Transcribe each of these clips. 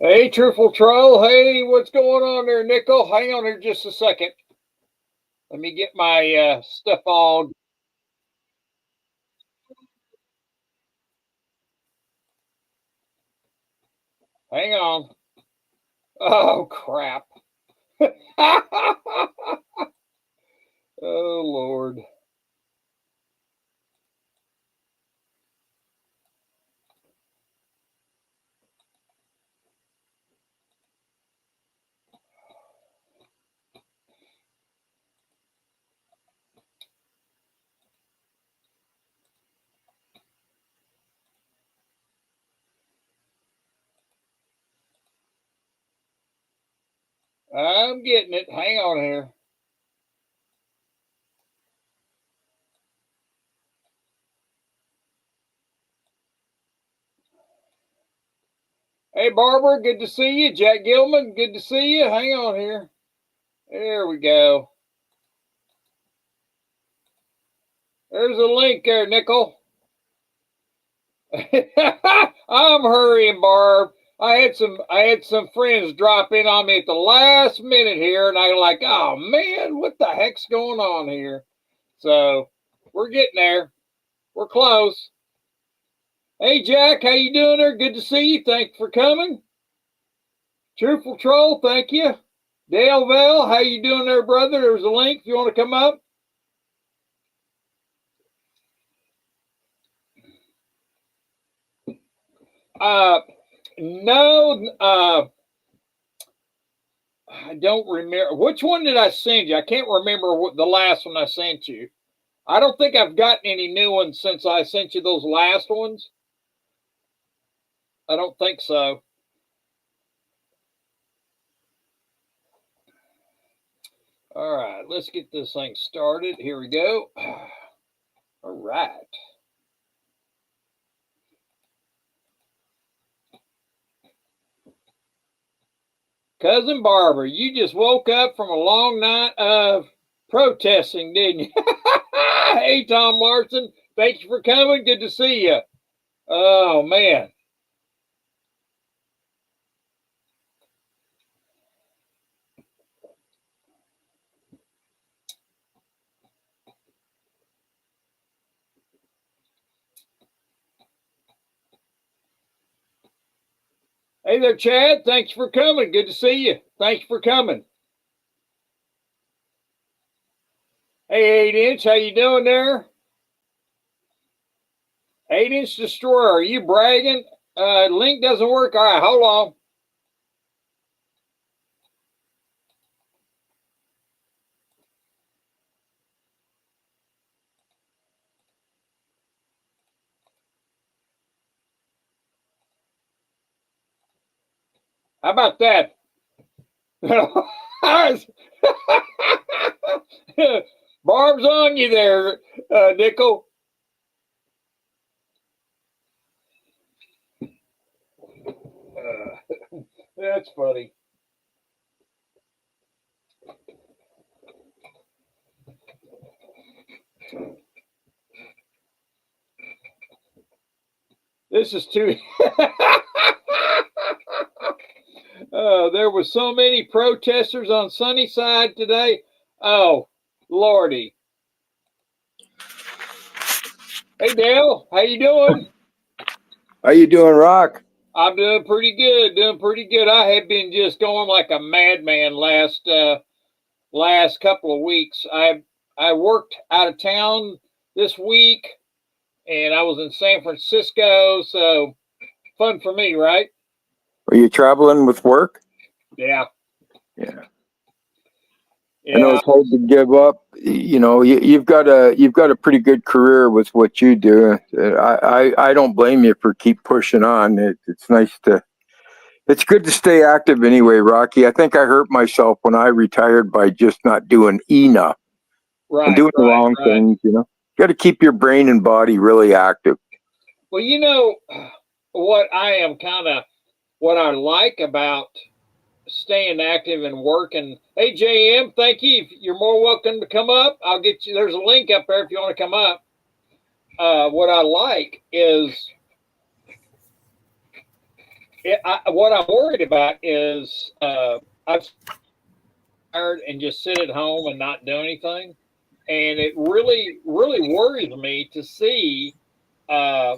Hey, Truthful Troll. Hey, what's going on there, Nickel? Hang on here just a second. Let me get my stuff all. Hang on. Oh, crap. Oh, Lord. I'm getting it. Hang on here. Hey, Barbara, good to see you. Jack Gilman, good to see you. Hang on here. There we go. There's a link there, Nickel. I'm hurrying, Barb. I had some friends drop in on me at the last minute here, and I'm like, oh man, what the heck's going on here? So we're getting there. We're close. Hey Jack, how you doing there? Good to see you. Thanks for coming. Truthful Troll, thank you. Dale Vell, how you doing there, brother? There's a link if you want to come up. No, I don't remember. Which one did I send you? I can't remember what the last one I sent you. I don't think I've gotten any new ones since I sent you those last ones. I don't think so. All right, let's get this thing started. Here we go. All right. Cousin Barbara, you just woke up from a long night of protesting, didn't you? Hey, Tom Larson, thank you for coming. Good to see you. Oh, man. Hey there, Chad. Thanks for coming. Good to see you. Thanks for coming. Hey, 8-inch, how you doing there? 8-inch Destroyer, are you bragging? Link doesn't work. All right, hold on. How about that? Barb's on you there, Nickel. That's funny. This is too. There were so many protesters on Sunnyside today. Oh, Lordy. Hey, Dale, how you doing? How you doing, Rock? I'm doing pretty good. Doing pretty good. I have been just going like a madman last couple of weeks. I worked out of town this week, and I was in San Francisco, so fun for me, right? Are you traveling with work? Yeah. Yeah. I know it's hard to give up. You know, you've got a pretty good career with what you do. I don't blame you for keep pushing on. It's nice to. It's good to stay active anyway, Rocky. I think I hurt myself when I retired by just not doing enough and doing the wrong things. You know, you got to keep your brain and body really active. Well, you know what what I like about staying active and working. Hey, JM, thank you. You're more welcome to come up. I'll get you. There's a link up there if you want to come up. What I like is what I'm worried about is I've tired and just sit at home and not do anything, and it really worries me to see, uh,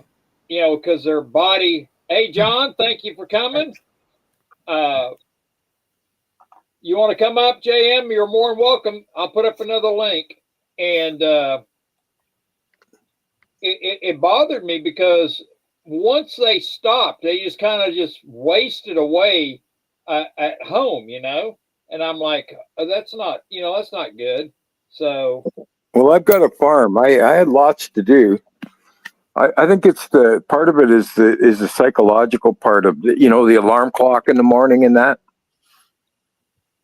because their body. Hey, John, thank you for coming. Uh, you want to come up, JM? You're more than welcome. I'll put up another link, and it bothered me because once they stopped, they just kind of just wasted away at home, And I'm like, oh, that's not good. So, Well, I've got a farm. I had lots to do. I think it's the part of it is the psychological part of the alarm clock in the morning and that.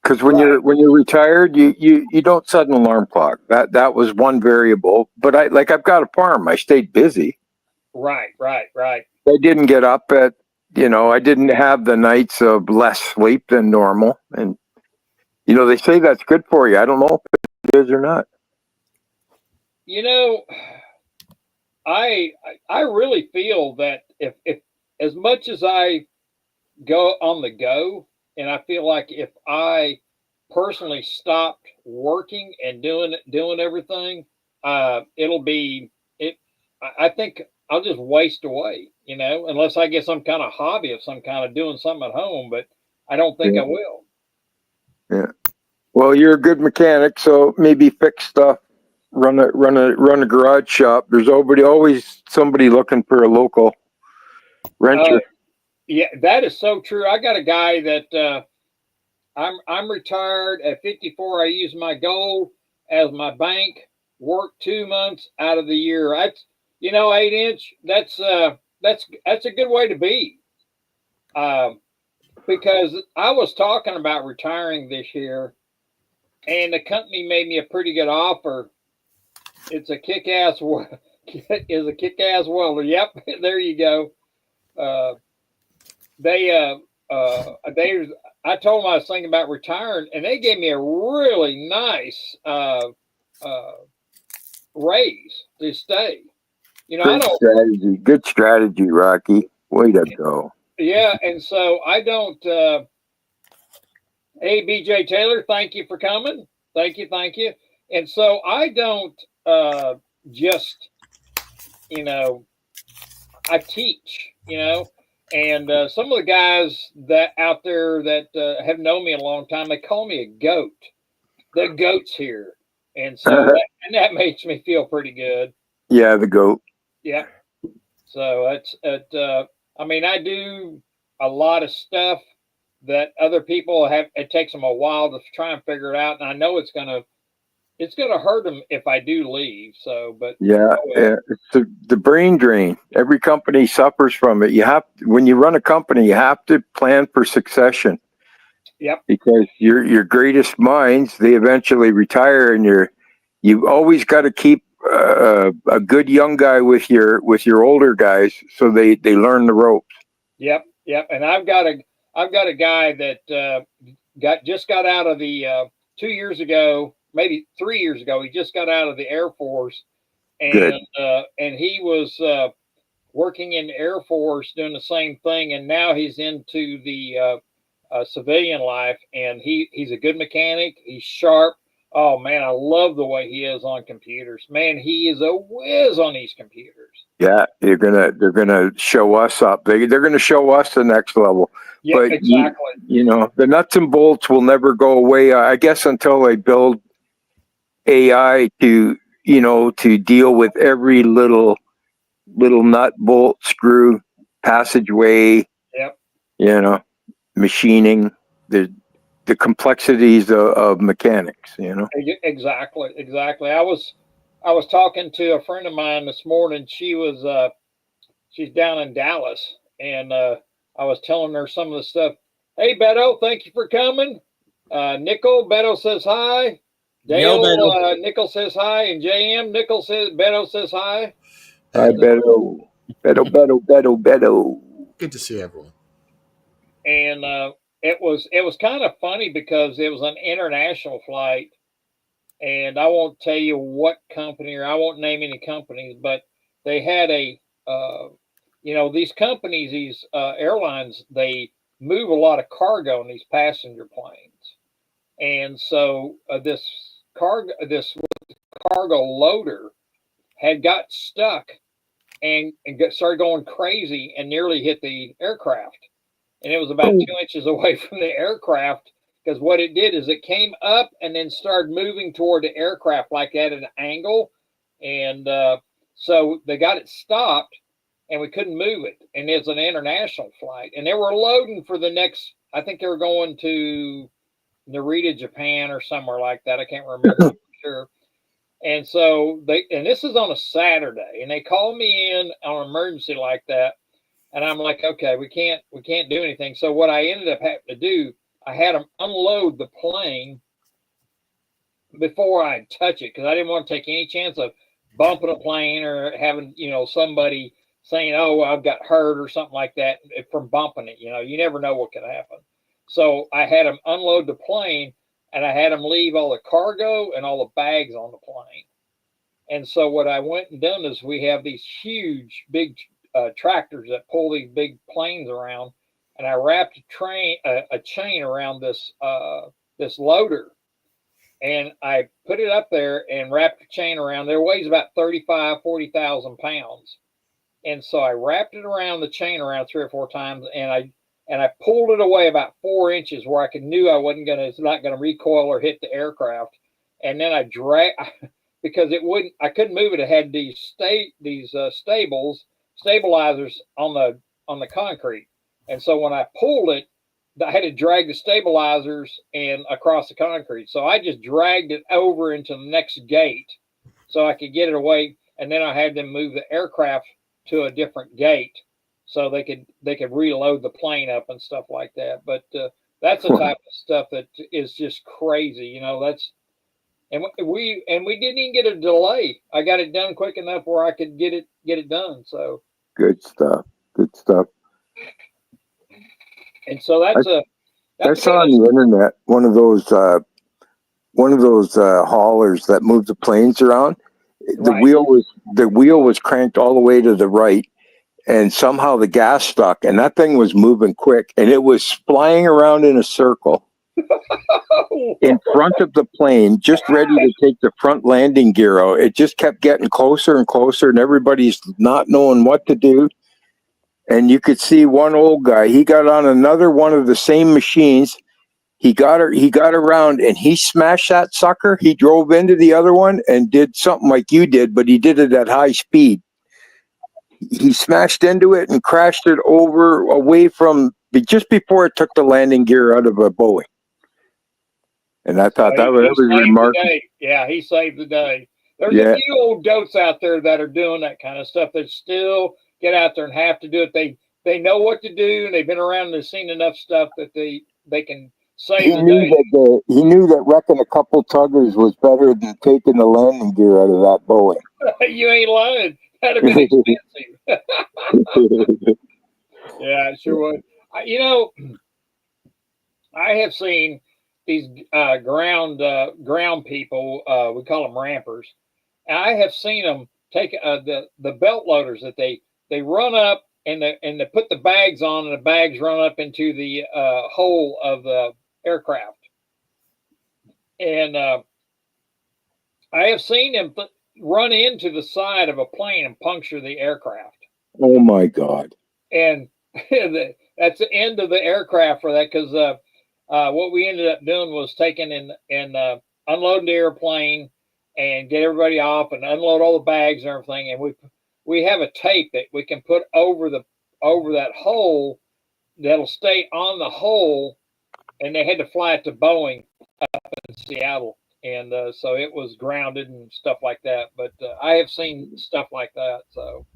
Because right, when you're retired, you don't set an alarm clock. That was one variable. But I've got a farm. I stayed busy. right. I didn't get up at I didn't have the nights of less sleep than normal. And they say that's good for you. I don't know if it is or not. You know, I really feel that if as much as I go on the go, and I feel like if I personally stopped working and doing everything, it'll be it. I think I'll just waste away, unless I get some kind of hobby of some kind of doing something at home. But I don't think Yeah. I will. Yeah. Well, you're a good mechanic, so maybe fix stuff. Run a garage shop. There's always somebody looking for a local Uh, renter. yeah, that is so true. I got a guy that I'm retired at 54. I use my gold as my bank. Work 2 months out of the year. That's 8 inch. That's a good way to be. Um, because I was talking about retiring this year, and the company made me a pretty good offer. It's a kick-ass is a kick-ass welder. Yep, there you go. Uh, they they I told them I was thinking about retiring, and they gave me a really nice uh, raise to stay. I Great don't. strategy. Good strategy, Rocky. Way to go. Yeah, and so I don't. Hey, BJ Taylor, thank you for coming. Thank you. And so I don't just you know I teach, and some of the guys that out there that have known me a long time, they call me a goat. The goat's here, and so that makes me feel pretty good. Yeah, the goat. Yeah. So it's it. I mean, I do a lot of stuff that other people have. It takes them a while to try and figure it out, and I know it's gonna hurt them if I do leave. So, but Yeah, oh well. yeah. It's the brain drain. Every company suffers from it. When you run a company, you have to plan for succession Yep. because your greatest minds they eventually retire, and you always got to keep a good young guy with your older guys so they learn the ropes. Yep. And I've got a guy that got out of the 2 years ago, maybe 3 years ago. He just got out of the Air Force, Good. and he was working in the Air Force doing the same thing, and now he's into the civilian life, and he's a good mechanic. He's sharp. Oh man, I love the way he is on computers. Man, he is a whiz on these computers. Yeah, they're gonna show us up. They're gonna show us the next level. Yeah, But exactly. the nuts and bolts will never go away. I guess until they build AI to deal with every little nut, bolt, screw, passageway. Yep. You know, machining the complexities of mechanics. Exactly. I was talking to a friend of mine this morning. She's down in Dallas, and I was telling her some of the stuff. Hey, Beto, thank you for coming. Nickel, Beto says hi. Yo, Dale, Beto. Nickel says hi, and JM, Nickel says Beto says hi. I bet. Beto. Good to see everyone. And it was kind of funny because it was an international flight, and I won't tell you what company, or I won't name any companies, but they had a these companies, these airlines, they move a lot of cargo in these passenger planes, and so this cargo loader had got stuck and started going crazy and nearly hit the aircraft. And it was about 2 inches away from the aircraft, because what it did is it came up and then started moving toward the aircraft like at an angle. And so they got it stopped and we couldn't move it. And it's an international flight. And they were loading for the next, I think they were going to Narita, Japan or somewhere like that. I can't remember for sure. And so and this is on a Saturday, and they called me in on an emergency like that. And I'm like, okay, we can't do anything. So what I ended up having to do, I had them unload the plane before I touch it, because I didn't want to take any chance of bumping a plane or having, somebody saying, oh, I've got hurt or something like that from bumping it. You never know what could happen. So I had them unload the plane, and I had them leave all the cargo and all the bags on the plane. And so what I went and done is, we have these huge, big tractors that pull these big planes around, and I wrapped a chain around this loader, and I put it up there and wrapped a chain around. There weighs about 40,000 pounds, and so I wrapped it around the chain around 3 or 4 times, and I pulled it away about 4 inches where I knew it's not gonna recoil or hit the aircraft, and then I because I couldn't move it. It had these stabilizers on the concrete, and so when I pulled it, I had to drag the stabilizers and across the concrete. So I just dragged it over into the next gate so I could get it away, and then I had them move the aircraft to a different gate so they could reload the plane up and stuff like that. But that's the type of stuff that is just crazy. And we didn't even get a delay. I got it done quick enough where I could get it done. So good stuff. Good stuff. And so I saw on the internet one of those haulers that move the planes around. The wheel was cranked all the way to the right, and somehow the gas stuck, and that thing was moving quick, and it was flying around in a circle in front of the plane, just ready to take the front landing gear out. It just kept getting closer and closer, and everybody's not knowing what to do. And you could see one old guy, he got on another one of the same machines. He got around and he smashed that sucker. He drove into the other one and did something like you did, but he did it at high speed. He smashed into it and crashed it away from just before it took the landing gear out of a Boeing. And I thought that was remarkable. Yeah, he saved the day. There's a few old goats out there that are doing that kind of stuff that still get out there and have to do it. They know what to do, and they've been around and they've seen enough stuff that they can save the day. He knew that wrecking a couple tuggers was better than taking the landing gear out of that Boeing. You ain't lying. That'd have been expensive. Yeah, it sure would. I have seen these ground people. We call them rampers. And I have seen them take the belt loaders that they run up and they put the bags on, and the bags run up into the hole of the aircraft. And I have seen them run into the side of a plane and puncture the aircraft. Oh my God! And that's the end of the aircraft for that, because what we ended up doing was taking and unloading the airplane and get everybody off and unload all the bags and everything. And we have a tape that we can put over that hole that'll stay on the hole. And they had to fly it to Boeing up in Seattle. And so it was grounded and stuff like that. But I have seen stuff like that. So.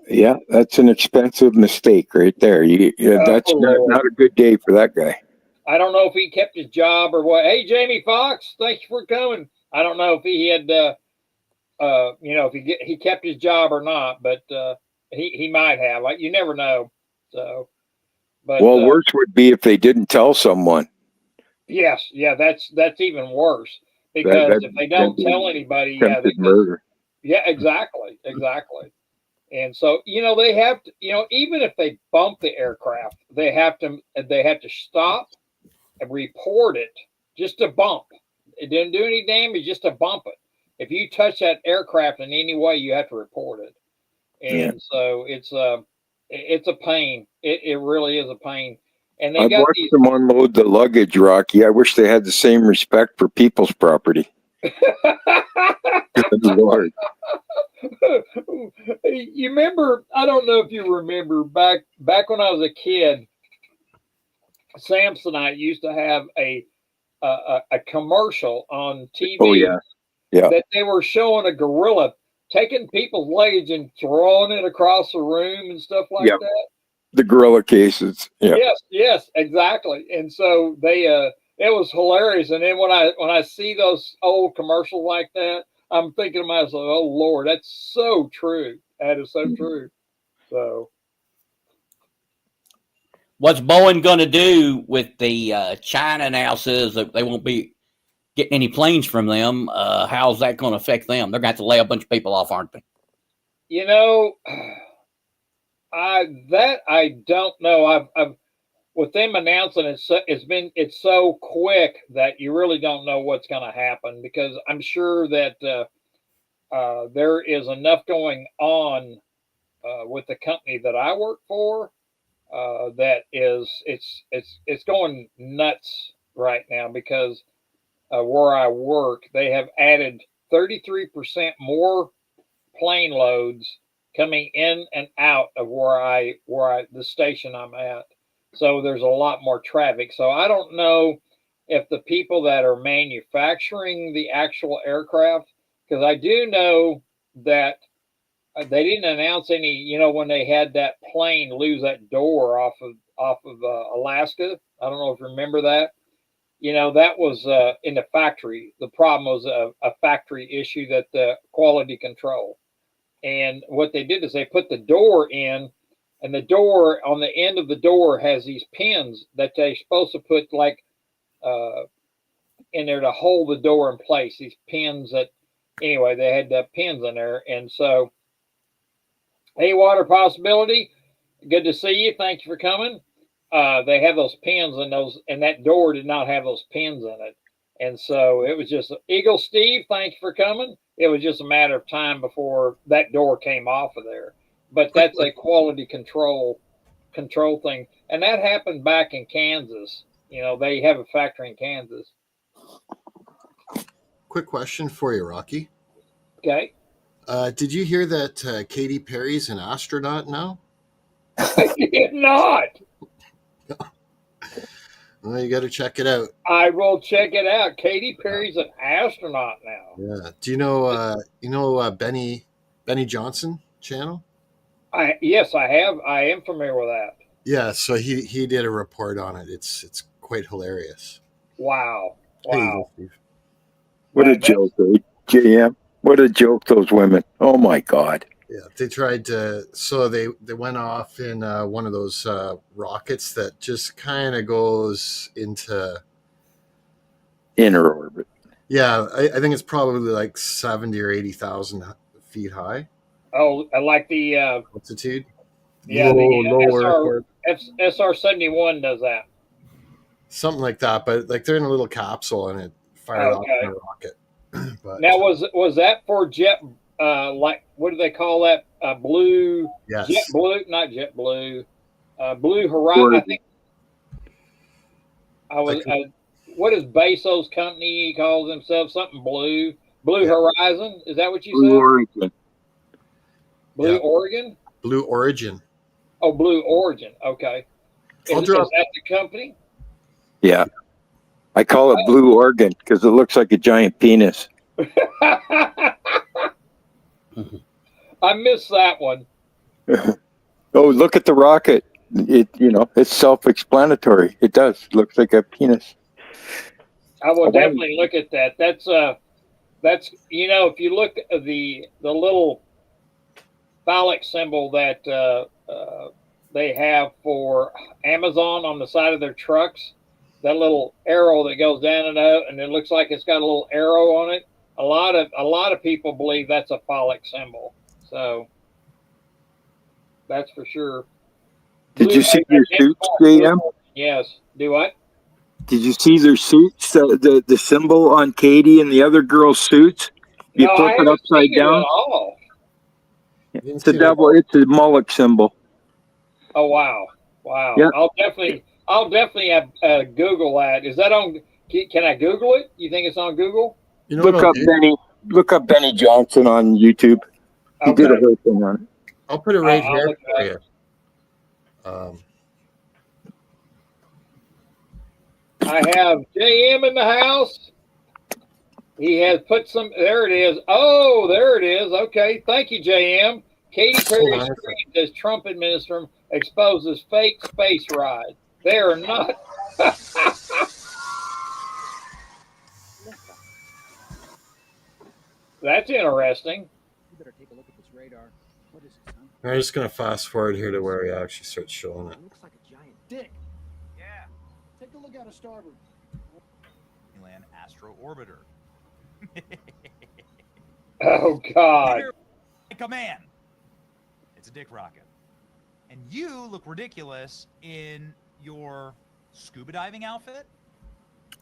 Yeah, that's an expensive mistake right there. That's not a good day for that guy. I don't know if he kept his job or what. Hey, Jamie Foxx, thanks for coming. I don't know if he had, if he kept his job or not, but he might have. Like, you never know. So, but worse would be if they didn't tell someone. Yes, yeah, that's even worse, because if they don't tell anybody, murder. Yeah, exactly. And so, they have to, even if they bump the aircraft, they have to stop and report it, just a bump. It didn't do any damage, just a bump it. If you touch that aircraft in any way, you have to report it. Yeah. And so it's a pain. It really is a pain. And they I've got watched these. them unload the luggage, Rocky. I wish they had the same respect for people's property. Good Lord. You remember? I don't know if you remember back when I was a kid. Samsonite used to have a commercial on TV. Oh yeah, yeah. That they were showing a gorilla taking people's luggage and throwing it across the room and stuff like Yep. that. The gorilla cases. Yeah. Yes, exactly. And so it was hilarious. And then when I see those old commercials like that, I'm thinking to myself, oh Lord, that's so true. That is so true. So what's Boeing going to do with the China now says that they won't be getting any planes from them? How's that going to affect them? They're going to have to lay a bunch of people off, aren't they? I don't know. I've with them announcing it's so quick that you really don't know what's going to happen, because I'm sure that there is enough going on with the company that I work for that it's going nuts right now, because where I work, they have added 33% more plane loads coming in and out of the station I'm at. So there's a lot more traffic. So I don't know if the people that are manufacturing the actual aircraft, because I do know that they didn't announce any. When they had that plane lose that door off of Alaska. I don't know if you remember that. That was in the factory. The problem was a factory issue, that the quality control. And what they did is they put the door in, and the door on the end of the door has these pins that they're supposed to put like in there to hold the door in place. These pins that, anyway, they had the pins in there. And so, hey, Water Possibility, good to see you. Thank you for coming. They have those pins, and that door did not have those pins in it. And so it was just Eagle Steve. Thank you for coming. It was just a matter of time before that door came off of there. But that's a quality control thing, and that happened back in Kansas. They have a factory in Kansas. Quick question for you, Rocky. Okay. Did you hear that Katy Perry's an astronaut now? I did not. Well, you got to check it out. I will check it out. Katy Perry's an astronaut now. Yeah. Do you know Benny Johnson channel? Yes, I have. I am familiar with that. Yeah. So he did a report on it. It's quite hilarious. Wow. There you go, Steve. What a joke, JM. What a joke, those women. Oh my God. Yeah, they tried to. So they went off in one of those rockets that just kind of goes into Inner orbit. Yeah, I think it's probably like 70 or 80,000 feet high. Oh, I like the altitude. Yeah, lower SR-71 does that. Something like that, but like they're in a little capsule and it fired off in a rocket. But, now, was that for jet? Like, what do they call that? Blue. Yes. Jet blue, not jet blue. Blue Horizon. I think. What is Bezos' company? He calls himself something blue. Blue Horizon. Is that what you said? Origin. Blue Oregon. Blue Origin. Oh, Blue Origin. Okay. Is that the company? Yeah. I call it Blue Organ because it looks like a giant penis. I missed that one. Oh, look at the rocket. It's self-explanatory. It does. It looks like a penis. I will definitely look at that. That's if you look at the little phallic symbol that they have for Amazon on the side of their trucks, that little arrow that goes down and out, and it looks like it's got a little arrow on it. A lot of people believe that's a phallic symbol. So That's for sure. Did you see their suits, JM? Yes. Do what? Did you see their suits? The symbol on Katie and the other girls' suits? You No, flip I it haven't upside seen it down. at all. It's a devil. It's a Moloch symbol. Oh wow, wow! Yeah. I'll definitely Google that. Is that on? Can I Google it? You think it's on Google? You know what I'll do? Look up Benny Johnson on YouTube. He did a whole thing on it. I'll put it right I'll here look for it you. I have JM in the house. He has put some. There it is. Oh, there it is. Okay, thank you, JM. Katy Perry screams as Trump administration exposes fake space ride. They are not. That's interesting. You better take a look at this radar. What is it, son? I'm just going to fast forward here to where he actually starts showing it. It looks like a giant dick. Yeah. Take a look out of starboard. Land Astro Orbiter. Oh God! Like a man. It's a dick rocket, and you look ridiculous in your scuba diving outfit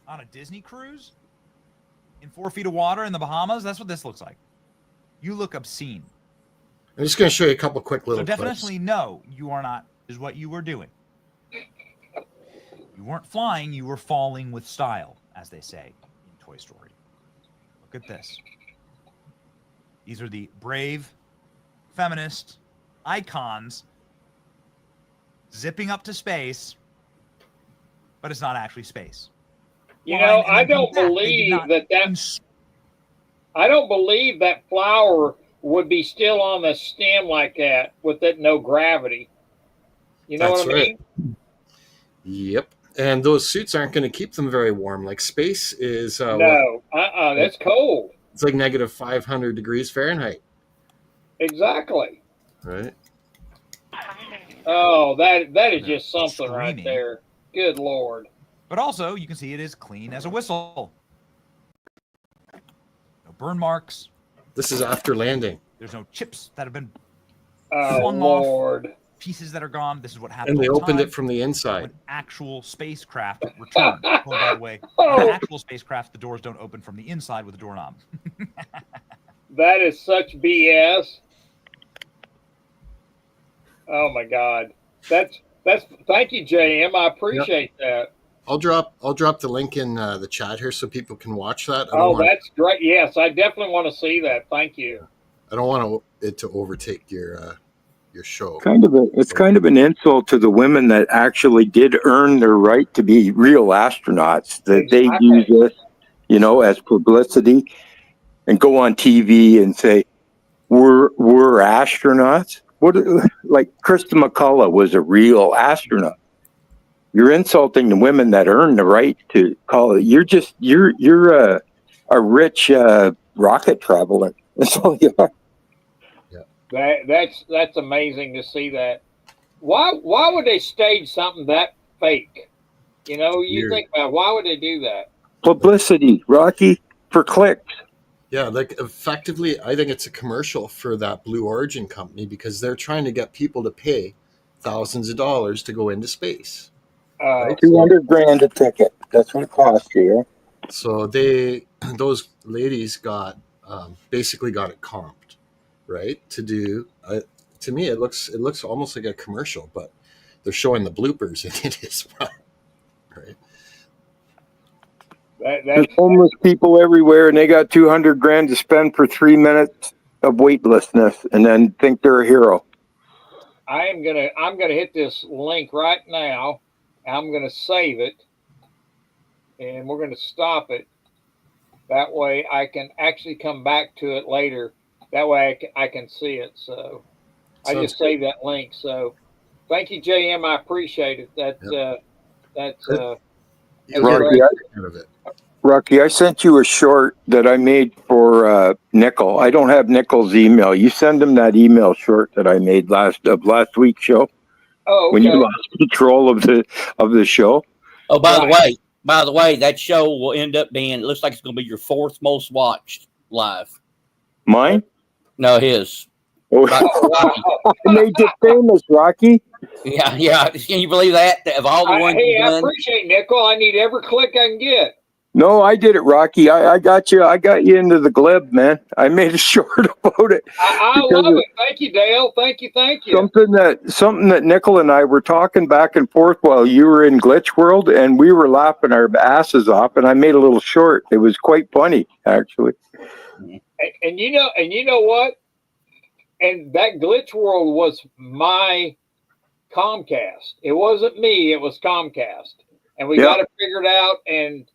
on a Disney cruise in 4 feet of water in the Bahamas. That's what this looks like. You look obscene. I'm just going to show you a couple quick little So definitely clips. no, you are not. Is what you were doing. You weren't flying. You were falling with style, as they say in Toy Story. Look at this. These are the brave, feminist icons zipping up to space, but it's not actually space. You know, I don't believe I don't believe that flower would be still on the stem like that with that no gravity. You know what I mean? Yep. And those suits aren't going to keep them very warm. Like space is that's cold. It's like negative 500 degrees Fahrenheit. Exactly. Right. Oh, that is just something right there. Good Lord. But also, you can see it is clean as a whistle. No burn marks. This is after landing. There's no chips that have been flung off. Pieces that are gone. This is what happened. And they opened it from the inside. When actual spacecraft returned. Oh, by the way, on actual spacecraft, the doors don't open from the inside with a doorknob. That is such BS. Oh my God. That's thank you, JM. I appreciate that. I'll drop the link in the chat here so people can watch that. That's great. Yes, I definitely want to see that. Thank you. I don't want it to overtake your show. It's kind of an insult to the women that actually did earn their right to be real astronauts. That they use this, as publicity, and go on TV and say we're astronauts. Like Krista McCullough was a real astronaut. You're insulting the women that earn the right to call it. You're a rich rocket traveler. That's all you are. That's amazing to see that. Why would they stage something that fake? You think about why would they do that? Publicity, Rocky, for clicks. Yeah, like effectively, I think it's a commercial for that Blue Origin company because they're trying to get people to pay thousands of dollars to go into space. $200,000 a ticket. That's what it costs you. So those ladies basically got it comped, right? To me, it looks almost like a commercial, but they're showing the bloopers in it as well, right? There's homeless people everywhere, and they got $200,000 to spend for 3 minutes of weightlessness, and then think they're a hero. I'm gonna hit this link right now. I'm gonna save it, and we're gonna stop it. That way, I can actually come back to it later. That way, I can see it. So, I just saved that link. So, thank you, JM. I appreciate it. That's Rocky, I sent you a short that I made for Nickel. I don't have Nickel's email. You send him that email short that I made last week's show. Oh, okay. When you lost control of the show. Oh, by the way, that show will end up being. It looks like it's going to be your 4th most watched live. Mine? No, his. Oh, Wow. I made you famous, Rocky. Yeah, yeah. Can you believe that? Of all the ones Hey, you've I done, appreciate Nickel. I need every click I can get. No, I did it, Rocky. I got you. I got you into the glib, man. I made a short about it I because love it's it. Thank you, Dale. Thank you. something that Nickel and I were talking back and forth while you were in Glitch World, and we were laughing our asses off. And I made a little short. It was quite funny, actually. And you know what? And that Glitch World was my Comcast. It wasn't me. It was Comcast. And we Yeah. got it figured out. And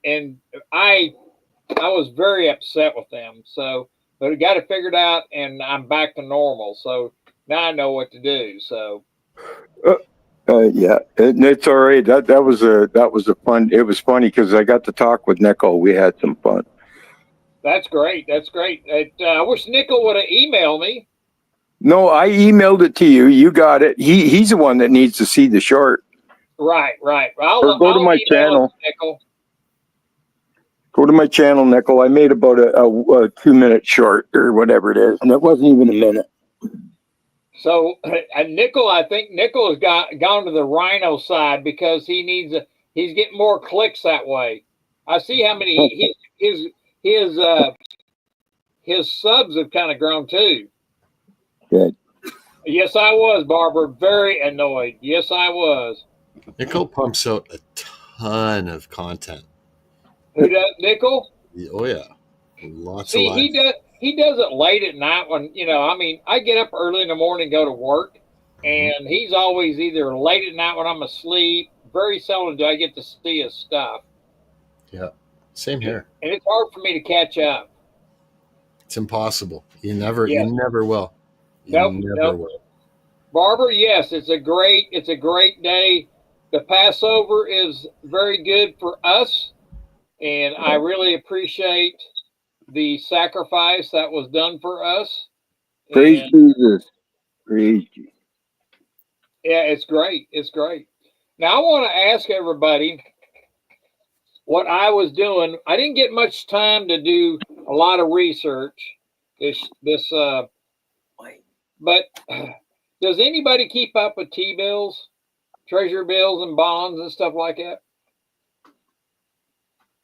I was very upset with them. So, but we got it figured out, and I'm back to normal. So now I know what to do. So Yeah, it's all right. That was a fun. It was funny because I got to talk with Nickel. We had some fun. that's great. That's great. I wish Nickel would have emailed me. No, I emailed it to you. You got it. He's the one that needs to see the short. Right. Or go to my email channel. it to Nickel. Go to my channel, Nickel. I made about a 2-minute short or whatever it is, and it wasn't even a minute. So, and Nickel, I think Nickel has gone to the Rhino side because he's getting more clicks that way. I see how many his subs have kind of grown too. Good. Yes, I was, Barbara, very annoyed. Yes, I was. Nickel pumps out a ton of content. Who does Nickel? Oh yeah, lots See, of live. he does it late at night when I mean, I get up early in the morning, go to work, and he's always either late at night when I'm asleep. Very seldom do I get to see his stuff. Yeah, same here. And it's hard for me to catch up. It's impossible. You never Yes. will. Nope. Barbara, yes, it's a great day. The Passover is very good for us, and I really appreciate the sacrifice that was done for us. Praise And, Jesus. Praise Jesus. yeah, it's great. It's great. Now I want to ask everybody what I was doing. I didn't get much time to do a lot of research. But does anybody keep up with T-bills, treasury bills, and bonds and stuff like that?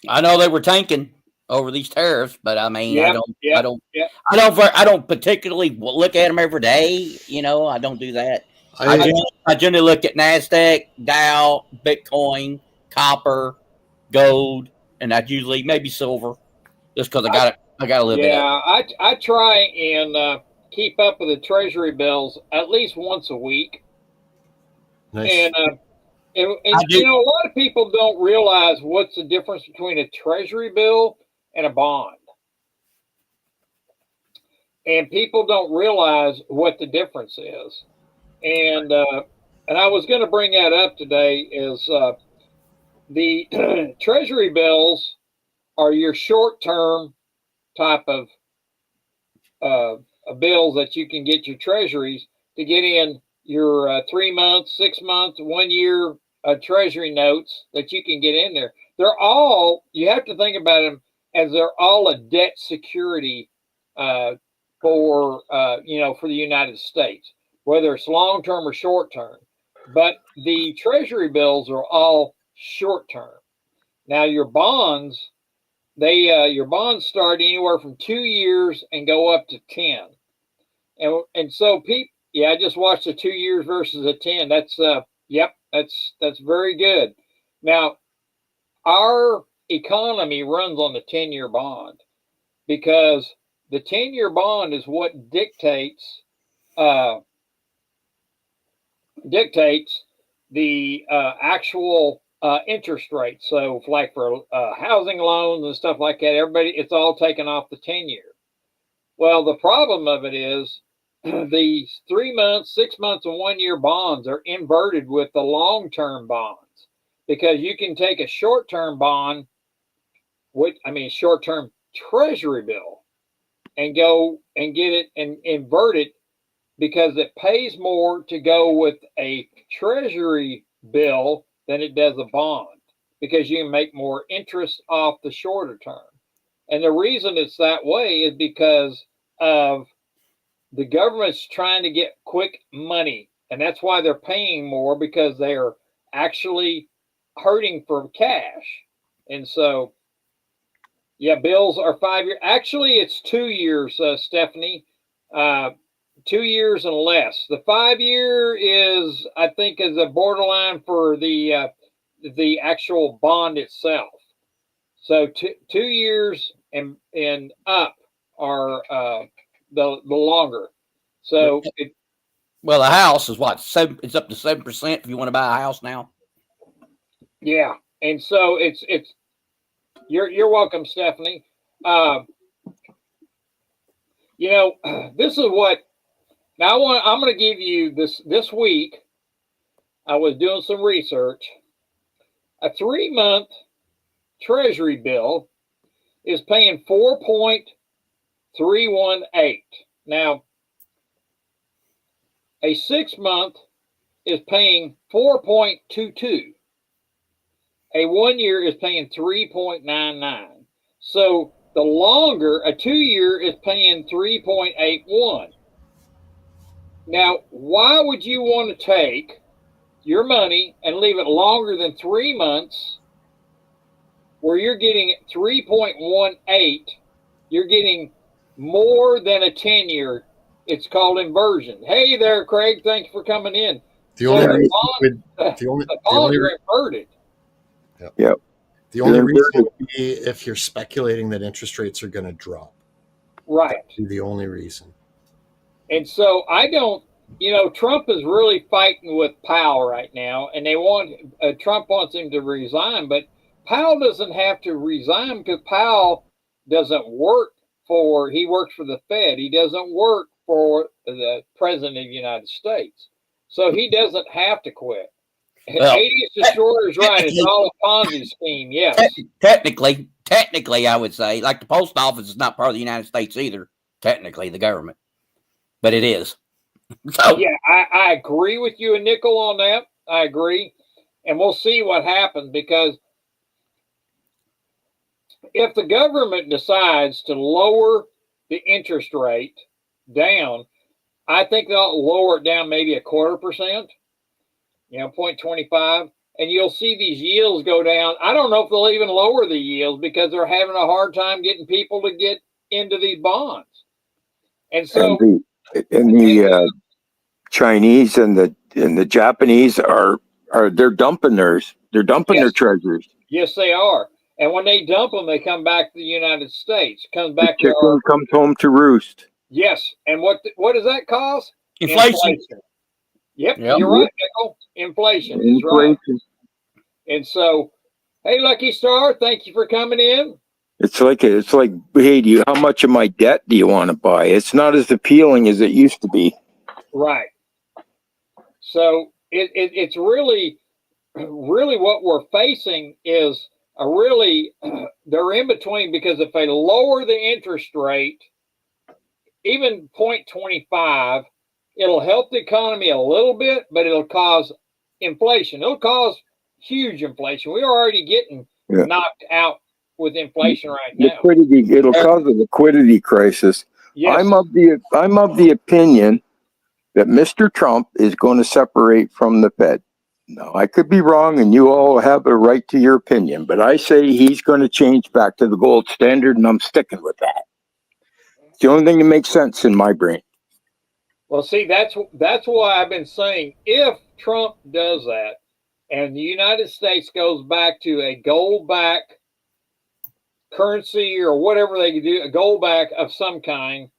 I know they were tanking over these tariffs, but I mean, Yep, I don't particularly look at them every day. I don't do that. I generally look at NASDAQ, Dow, Bitcoin, copper, gold, and that's usually maybe silver, just because I got to live it up. I try and keep up with the treasury bills at least once a week. Nice. And a lot of people don't realize what's the difference between a treasury bill and a bond. And people don't realize what the difference is. And I was going to bring that up today is the treasury bills are your short-term type of bills that you can get your treasuries to get in your 3 months, 6 months, 1 year treasury notes that you can get in there. They're all, you have to think about them as they're all a debt security for the United States, whether it's long term or short term. But the treasury bills are all short term. Now your bonds, your bonds start anywhere from 2 years and go up to 10. And so people, yeah, I just watched the 2 years versus a 10. That's that's very good. Now our economy runs on the 10-year bond because the 10-year bond is what dictates the actual interest rate. So, like for housing loans and stuff like that, it's all taken off the 10-year. Well, the problem of it is the 3 months, 6 months, and 1 year bonds are inverted with the long-term bonds because you can take a short-term bond, short-term treasury bill, and go and get it and invert it because it pays more to go with a treasury bill than it does a bond because you can make more interest off the shorter term. And the reason it's that way is because of the government's trying to get quick money, and that's why they're paying more, because they're actually hurting for cash. And so, yeah, bills are 5 years. Actually, it's 2 years, Stephanie. 2 years and less. The 5 year is, I think, is a borderline for the actual bond itself. So 2 years and up are the longer. So well, the house is what, it's up to 7% if you want to buy a house now. Yeah, and so it's you're welcome, Stephanie. You know, this is what now I'm going to give you this week. I was doing some research. A 3-month Treasury bill is paying 4.318. Now, a 6-month is paying 4.22. A 1 year is paying 3.99. So the longer, a 2 year is paying 3.81. Now, why would you want to take your money and leave it longer than 3 months where you're getting 3.18? You're getting more than a 10 year. It's called inversion. Hey there, Craig. Thanks for coming in. The only reason the bonds are inverted. Yep. The only reason would be if you're speculating that interest rates are going to drop. Right. That would be the only reason. And so I don't, you know, Trump is really fighting with Powell right now, and they want Trump wants him to resign, but Powell doesn't have to resign because Powell doesn't work he works for the Fed. He doesn't work for the President of the United States. So he doesn't have to quit. Well, 80 Destroyer is right. It's all a Ponzi scheme. Yes. Technically, I would say, like, the post office is not part of the United States either. Technically, the government, but it is. So yeah, I agree with you, Nickel, on that. I agree, and we'll see what happens, because if the government decides to lower the interest rate down, I think they'll lower it down maybe 0.25%, 0.25, and you'll see these yields go down. I don't know if they'll even lower the yields because they're having a hard time getting people to get into these bonds. And so, the Chinese and the Japanese they're dumping theirs. They're dumping their treasuries. Yes, they are. And when they dump them, they come back to the United States. Comes back the chicken comes home to roost. Yes, and what does that cause? Inflation. Yep, you're right, Nickel. Inflation is right. And so, hey, Lucky Star, thank you for coming in. It's like, hey, how much of my debt do you want to buy? It's not as appealing as it used to be. Right. So it's really what we're facing is they're in between, because if they lower the interest rate, even 0.25, it'll help the economy a little bit, but it'll cause inflation. It'll cause huge inflation. We're already getting knocked out with inflation right now. It'll cause a liquidity crisis. Yes. I'm of the opinion that Mr. Trump is going to separate from the Fed. Now, I could be wrong, and you all have a right to your opinion, but I say he's going to change back to the gold standard, and I'm sticking with that. It's the only thing that makes sense in my brain. Well, see, that's why I've been saying, if Trump does that and the United States goes back to a gold-backed currency or whatever they do, a gold-back of some kind,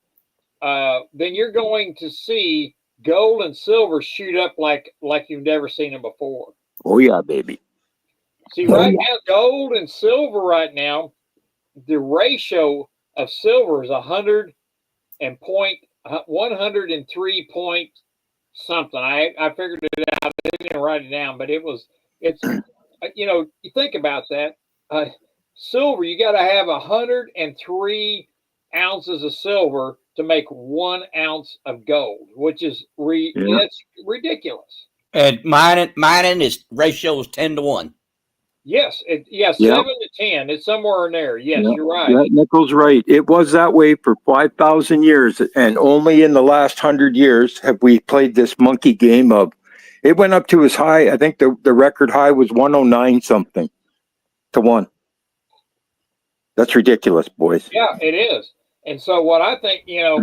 then you're going to see gold and silver shoot up like you've never seen them before. Oh, yeah, baby. See, right now, gold and silver right now, the ratio of silver is 103 point something. I figured it out. I didn't write it down, but it's you think about that. Silver, you got to have 103 ounces of silver to make 1 ounce of gold, which is it's ridiculous. And mining is ratio is 10 to 1. Yes, Yeah. 7 to 10. It's somewhere in there. Yes, Yeah. you're right. Yeah, Nichols right. It was that way for 5,000 years, and only in the last 100 years have we played this monkey game of. It went up to as high. I think the record high was 109 something to 1. That's ridiculous, boys. Yeah, it is. And so what I think, Yeah.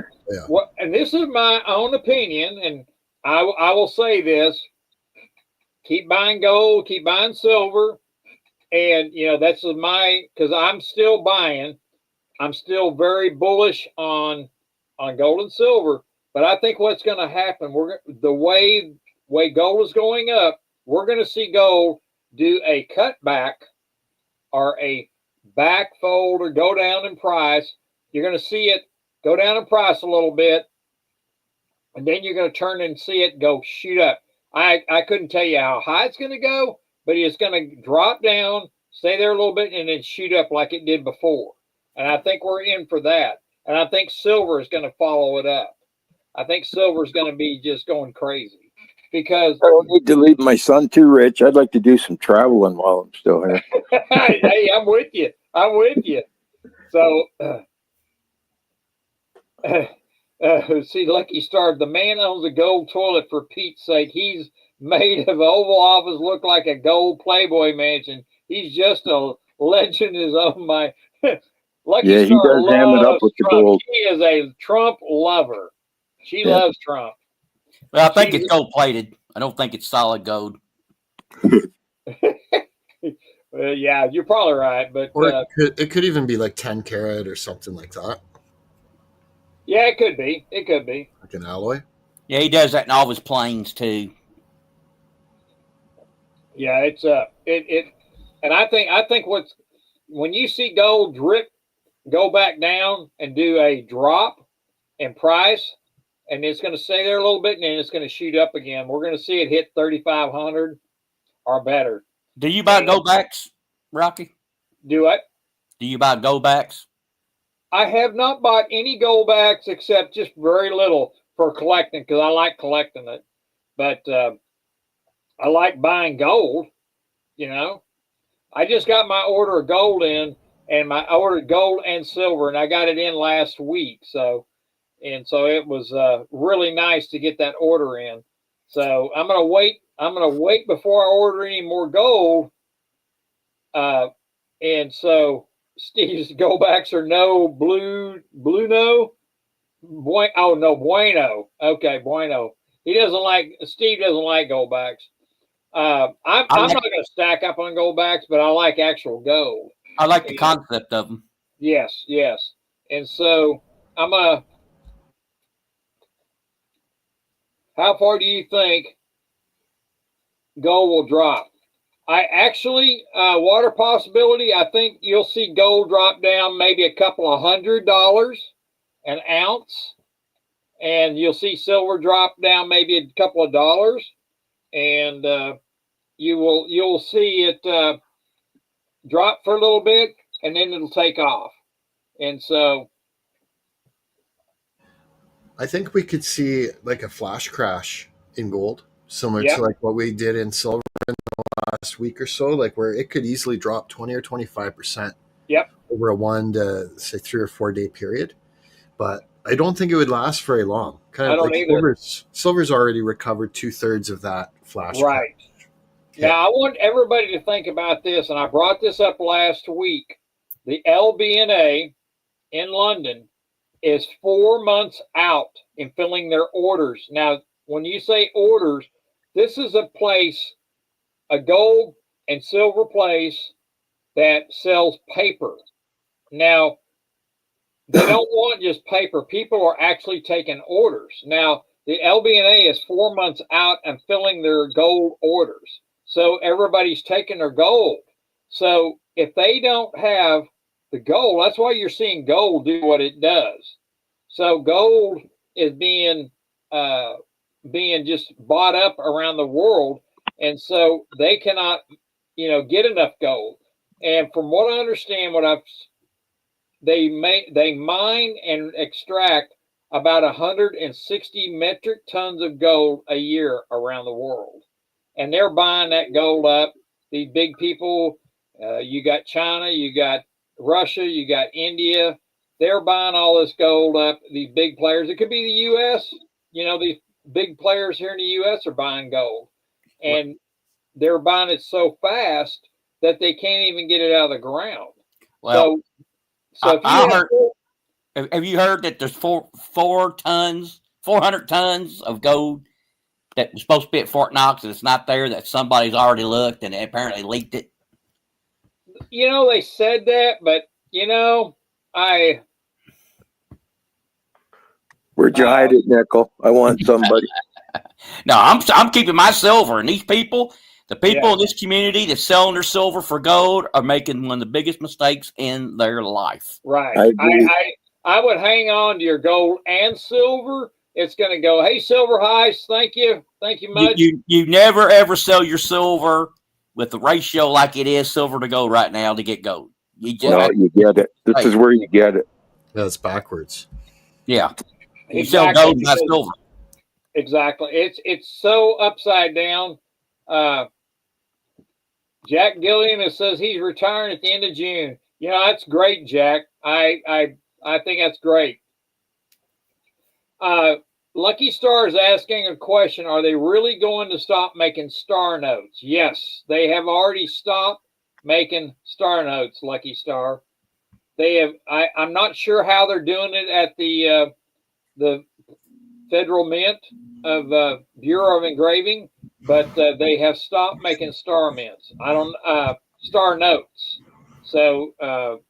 and this is my own opinion, and I will say this: keep buying gold, keep buying silver, and that's because I'm still buying. I'm still very bullish on gold and silver, but I think what's going to happen, the way gold is going up, we're going to see gold do a cutback or a back fold or go down in price. You're going to see it go down in price a little bit, and then you're going to turn and see it go shoot up. I couldn't tell you how high it's going to go, but it's going to drop down, stay there a little bit, and then shoot up like it did before. And I think we're in for that. And I think silver is going to follow it up. I think silver is going to be just going crazy because I don't need to leave my son too rich. I'd like to do some traveling while I'm still here. hey, I'm with you. I'm with you. So, see, Lucky Star, the man owns a gold toilet for Pete's sake. He's made of Oval Office look like a gold Playboy mansion. He's just a legend in his own mind. Lucky Yeah, he Star does ham it up loves with the Trump. gold. She is a Trump lover. She Yeah. loves Trump. Well, I think it's gold plated. I don't think it's solid gold. Yeah, you're probably right, but Or it could even be like 10 karat or something like that, yeah, it could be. It could be. like an alloy. Yeah, he does that in all of his planes too. Yeah, it's and I think when you see gold go back down and do a drop in price, and it's going to stay there a little bit, and then it's going to shoot up again. We're going to see it hit 3,500 or better. Do you buy gold backs, Rocky? Do it. Do you buy gold backs? I have not bought any gold backs except just very little for collecting because I like collecting it. But I like buying gold. I just got my order of gold in, and I ordered gold and silver, and I got it in last week. So it was really nice to get that order in. So I'm gonna wait. I'm gonna wait before I order any more gold. And so Steve's goldbacks are no blue no. Oh no, bueno. Okay, bueno. Steve doesn't like goldbacks. I'm not going to stack up on goldbacks, but I like actual gold. I like the concept of them. Yes. And so how far do you think gold will drop? I actually, water possibility, I think you'll see gold drop down maybe a couple of $100 an ounce. And you'll see silver drop down maybe a couple of dollars. And you'll see it drop for a little bit, and then it'll take off. And so I think we could see like a flash crash in gold, similar to like what we did in silver in the last week or so, like where it could easily drop 20 or 25%. Yep. Over a 1 to say 3 or 4 day period. But I don't think it would last very long. I don't either. Silver's already recovered 2/3 of that flash. Right. Okay. Now I want everybody to think about this, and I brought this up last week. The LBNA in London is 4 months out in filling their orders. Now, when you say orders, this is a place, a gold and silver place that sells paper. Now, they don't want just paper. People are actually taking orders. Now, the LBNA is 4 months out and filling their gold orders. So everybody's taking their gold. So if they don't have the gold, that's why you're seeing gold do what it does. So gold is being just bought up around the world, and so they cannot, get enough gold. And from what I understand, they mine and extract about 160 metric tons of gold a year around the world, and they're buying that gold up. These big people You got China, you got Russia, you got India. They're buying all this gold up. These big players. It could be the U.S. These big players here in the U.S. are buying gold, and they're buying it so fast that they can't even get it out of the ground. Well, so if you have you heard that there's 400 tons of gold that was supposed to be at Fort Knox and it's not there, that somebody's already looked and apparently leaked it? They said that, but Where'd you hide it, Nickel? I want somebody. No, I'm keeping my silver, and these people, the people in this community that's selling their silver for gold, are making one of the biggest mistakes in their life. Right. I would hang on to your gold and silver. It's going to go, hey, Silver Heist, thank you much. You never ever sell your silver with the ratio like it is silver to gold right now to get gold. You get it. This is where you get it. That's backwards. Yeah. You exactly. sell gold, not silver. Exactly. It's so upside down. Jack Gilliam says he's retiring at the end of June. That's great, Jack. I think that's great. Lucky Star is asking a question. Are they really going to stop making star notes? Yes, they have already stopped making star notes, Lucky Star. They have. I'm not sure how they're doing it at the Federal Mint of Bureau of Engraving, but they have stopped making star mints. Star notes. So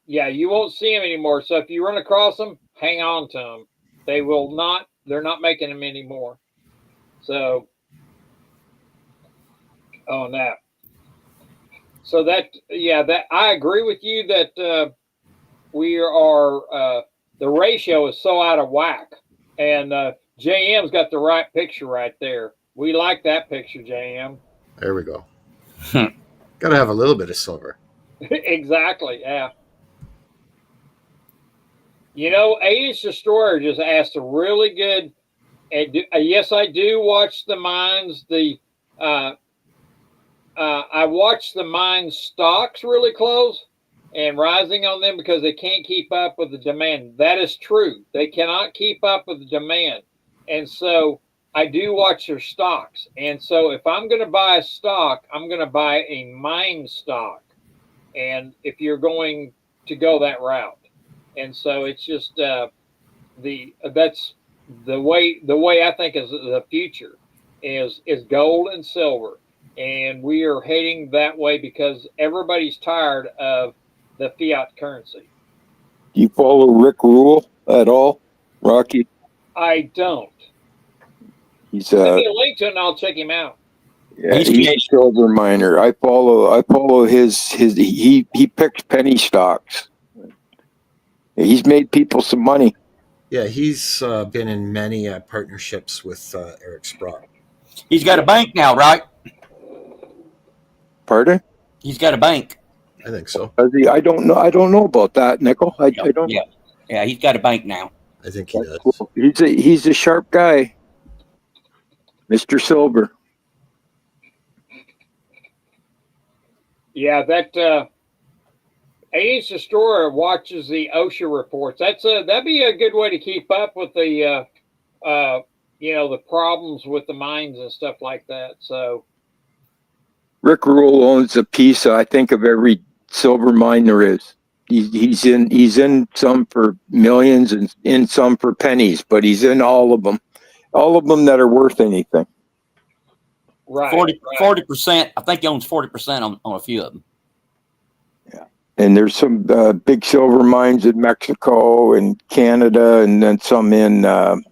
you won't see them anymore. So if you run across them, hang on to them. They will not. They're not making them anymore. So on that. So that I agree with you that we are the ratio is so out of whack, and JM's got the right picture right there. We like that picture, JM. There we go. Got to have a little bit of silver. Exactly. Yeah. 8-Inch Destroyer just asked a really good. Yes, I do watch the mines. I watch the mine stocks really close and rising on them because they can't keep up with the demand. That is true. They cannot keep up with the demand, and so I do watch their stocks. And so if I'm going to buy a stock, I'm going to buy a mine stock. And if you're going to go that route. And so it's just that's the way I think is the future is gold and silver, and we are heading that way because everybody's tired of the fiat currency. Do you follow Rick Rule at all, Rocky? I don't. Send me a link to it and I'll check him out. Yeah, he's a silver miner. I follow his he picks penny stocks. He's made people some money. Yeah, he's been in many partnerships with Eric Sprott. He's got a bank now, right? Pardon? He's got a bank. I think so. I don't know. I don't know about that, Nickel. I don't. Yeah, he's got a bank now. I think he does. Cool. He's a sharp guy, Mr. Silver. Yeah, that 8-Inch Destroyer watches the OSHA reports. That'd be a good way to keep up with the the problems with the mines and stuff like that. So Rick Rule owns a piece, I think, of every silver mine there is. He's in some for millions and in some for pennies, but he's in all of them that are worth anything. Right. 40%. I think he owns 40% on a few of them. Yeah, and there's some big silver mines in Mexico and Canada, and then some in the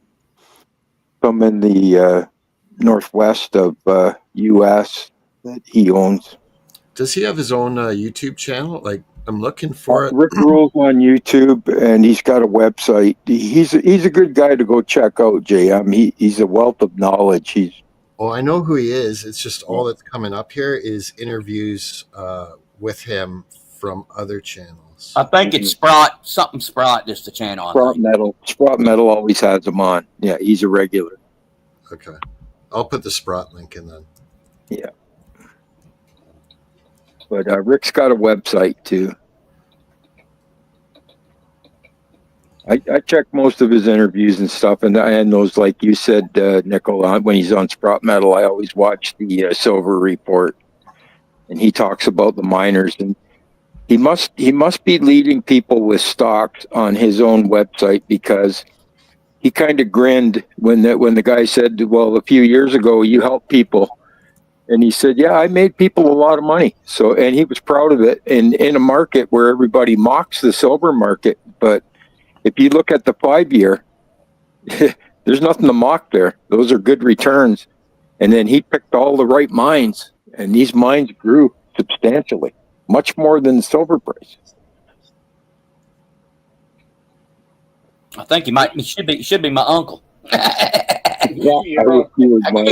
northwest of U.S. that he owns. Does he have his own YouTube channel? Like, I'm looking for it. Rick Rule's on YouTube, and he's got a website. He's a good guy to go check out, JM. He's a wealth of knowledge. Oh, I know who he is. It's just all that's coming up here is interviews with him from other channels. I think it's Sprott, something Sprott, just the channel. Sprott Metal always has him on. Yeah, he's a regular. Okay. I'll put the Sprott link in then. Yeah. But Rick's got a website too. I check most of his interviews and stuff, and those, like you said, Nickel, when he's on Sprott Metal, I always watch the Silver Report, and he talks about the miners, and he must be leading people with stocks on his own website, because he kind of grinned when the guy said, "Well, a few years ago you helped people," and he said, "Yeah, I made people a lot of money." So, and he was proud of it in a market where everybody mocks the silver market, but if you look at the 5-year, there's nothing to mock there. Those are good returns. And then he picked all the right mines, and these mines grew substantially, much more than the silver price. I think he should be my uncle.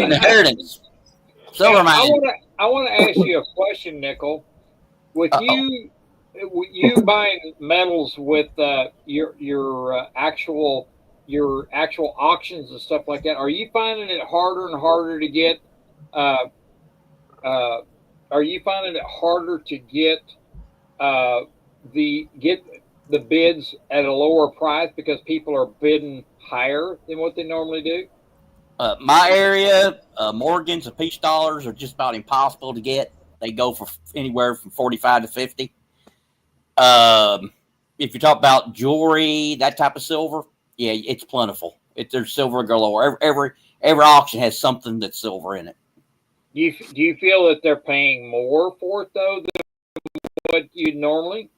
Inheritance. Silver mine. I want to ask you a question, Nickel. With you buying metals with your actual auctions and stuff like that, are you finding it harder and harder to get? Are you finding it harder to get the bids at a lower price because people are bidding higher than what they normally do? My area, Morgans and peach dollars are just about impossible to get. They go for anywhere from 45 to 50. If you talk about jewelry, that type of silver, yeah, it's plentiful. There's silver galore. Every auction has something that's silver in it. Do you feel that they're paying more for it though than what you normally?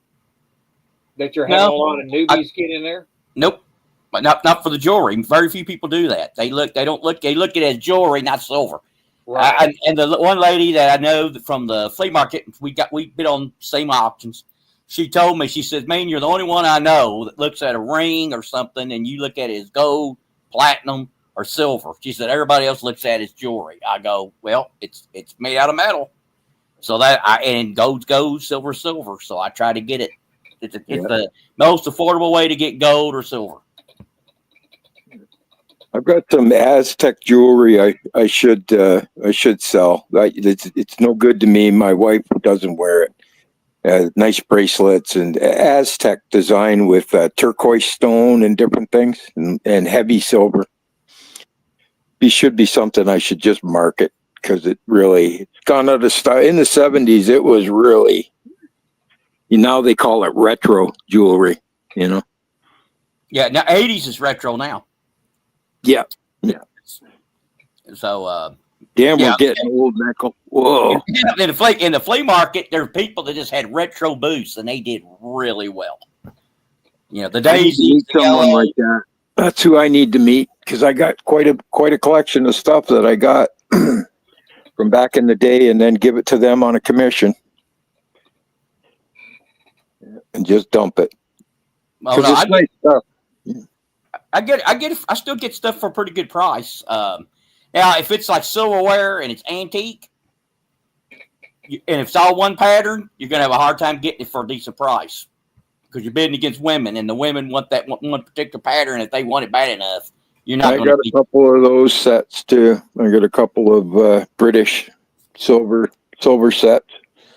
That you're having a lot of newbies get in there? Nope, but not for the jewelry. Very few people do that. They look at it as jewelry, not silver. Right. And the one lady that I know from the flea market, we bid on same auctions. She told me, she says, "Man, you're the only one I know that looks at a ring or something and you look at it as gold, platinum, or silver." She said, "Everybody else looks at it as jewelry." I go, "Well, it's made out of metal. So and gold's gold, silver's silver. So I try to get it. It's the most affordable way to get gold or silver." I've got some Aztec jewelry I should sell. It's no good to me. My wife doesn't wear it. Nice bracelets and Aztec design with turquoise stone and different things, and heavy silver. It should be something I should just market, because it's gone out of style. In the 70s, it was really, now they call it retro jewelry, Yeah, now 80s is retro now. Yeah. So, damn, we're getting old, Nickel. Whoa. In the flea market, there are people that just had retro booths, and they did really well. The days to meet someone like that. That's who I need to meet, because I got quite a collection of stuff that I got from back in the day, and then give it to them on a commission, and just dump it. Well, no, nice stuff. I still get stuff for a pretty good price. Now, if it's like silverware and it's antique, and if it's all one pattern, you're going to have a hard time getting it for a decent price, because you're bidding against women, and the women want that one particular pattern. If they want it bad enough, you're not going to. I got a couple of those sets too. I got a couple of British silver sets.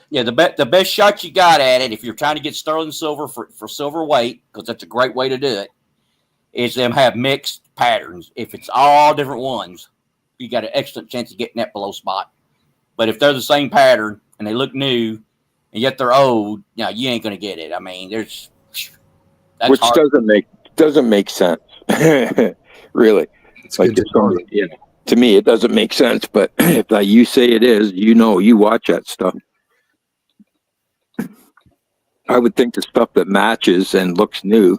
Yeah, the best shot you got at it, if you're trying to get sterling silver for silver weight, because that's a great way to do it, is them have mixed patterns. If it's all different ones, you got an excellent chance of getting that below spot. But if they're the same pattern and they look new and yet they're old, you ain't going to get it. I mean, which doesn't make sense. Really. It's like to me, it doesn't make sense. But if you say it is, you watch that stuff. I would think the stuff that matches and looks new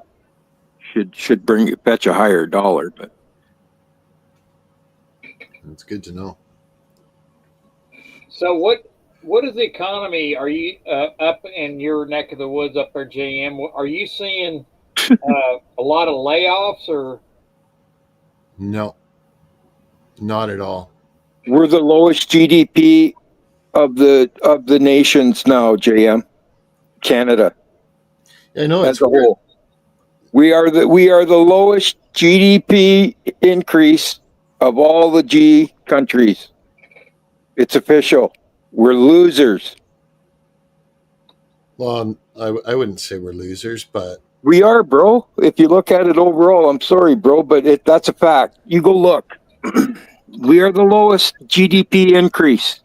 should fetch a higher dollar, but it's good to know. So what is the economy? Are you up in your neck of the woods up there, JM? Are you seeing a lot of layoffs or? No, not at all. We're the lowest GDP of the nations now, JM. Canada. I know, as a whole. We are the lowest GDP increase of all the G countries. It's official. We're losers. Well, I wouldn't say we're losers, but We are, bro. If you look at it overall, I'm sorry, bro, but that's a fact. You go look. We are the lowest GDP increase.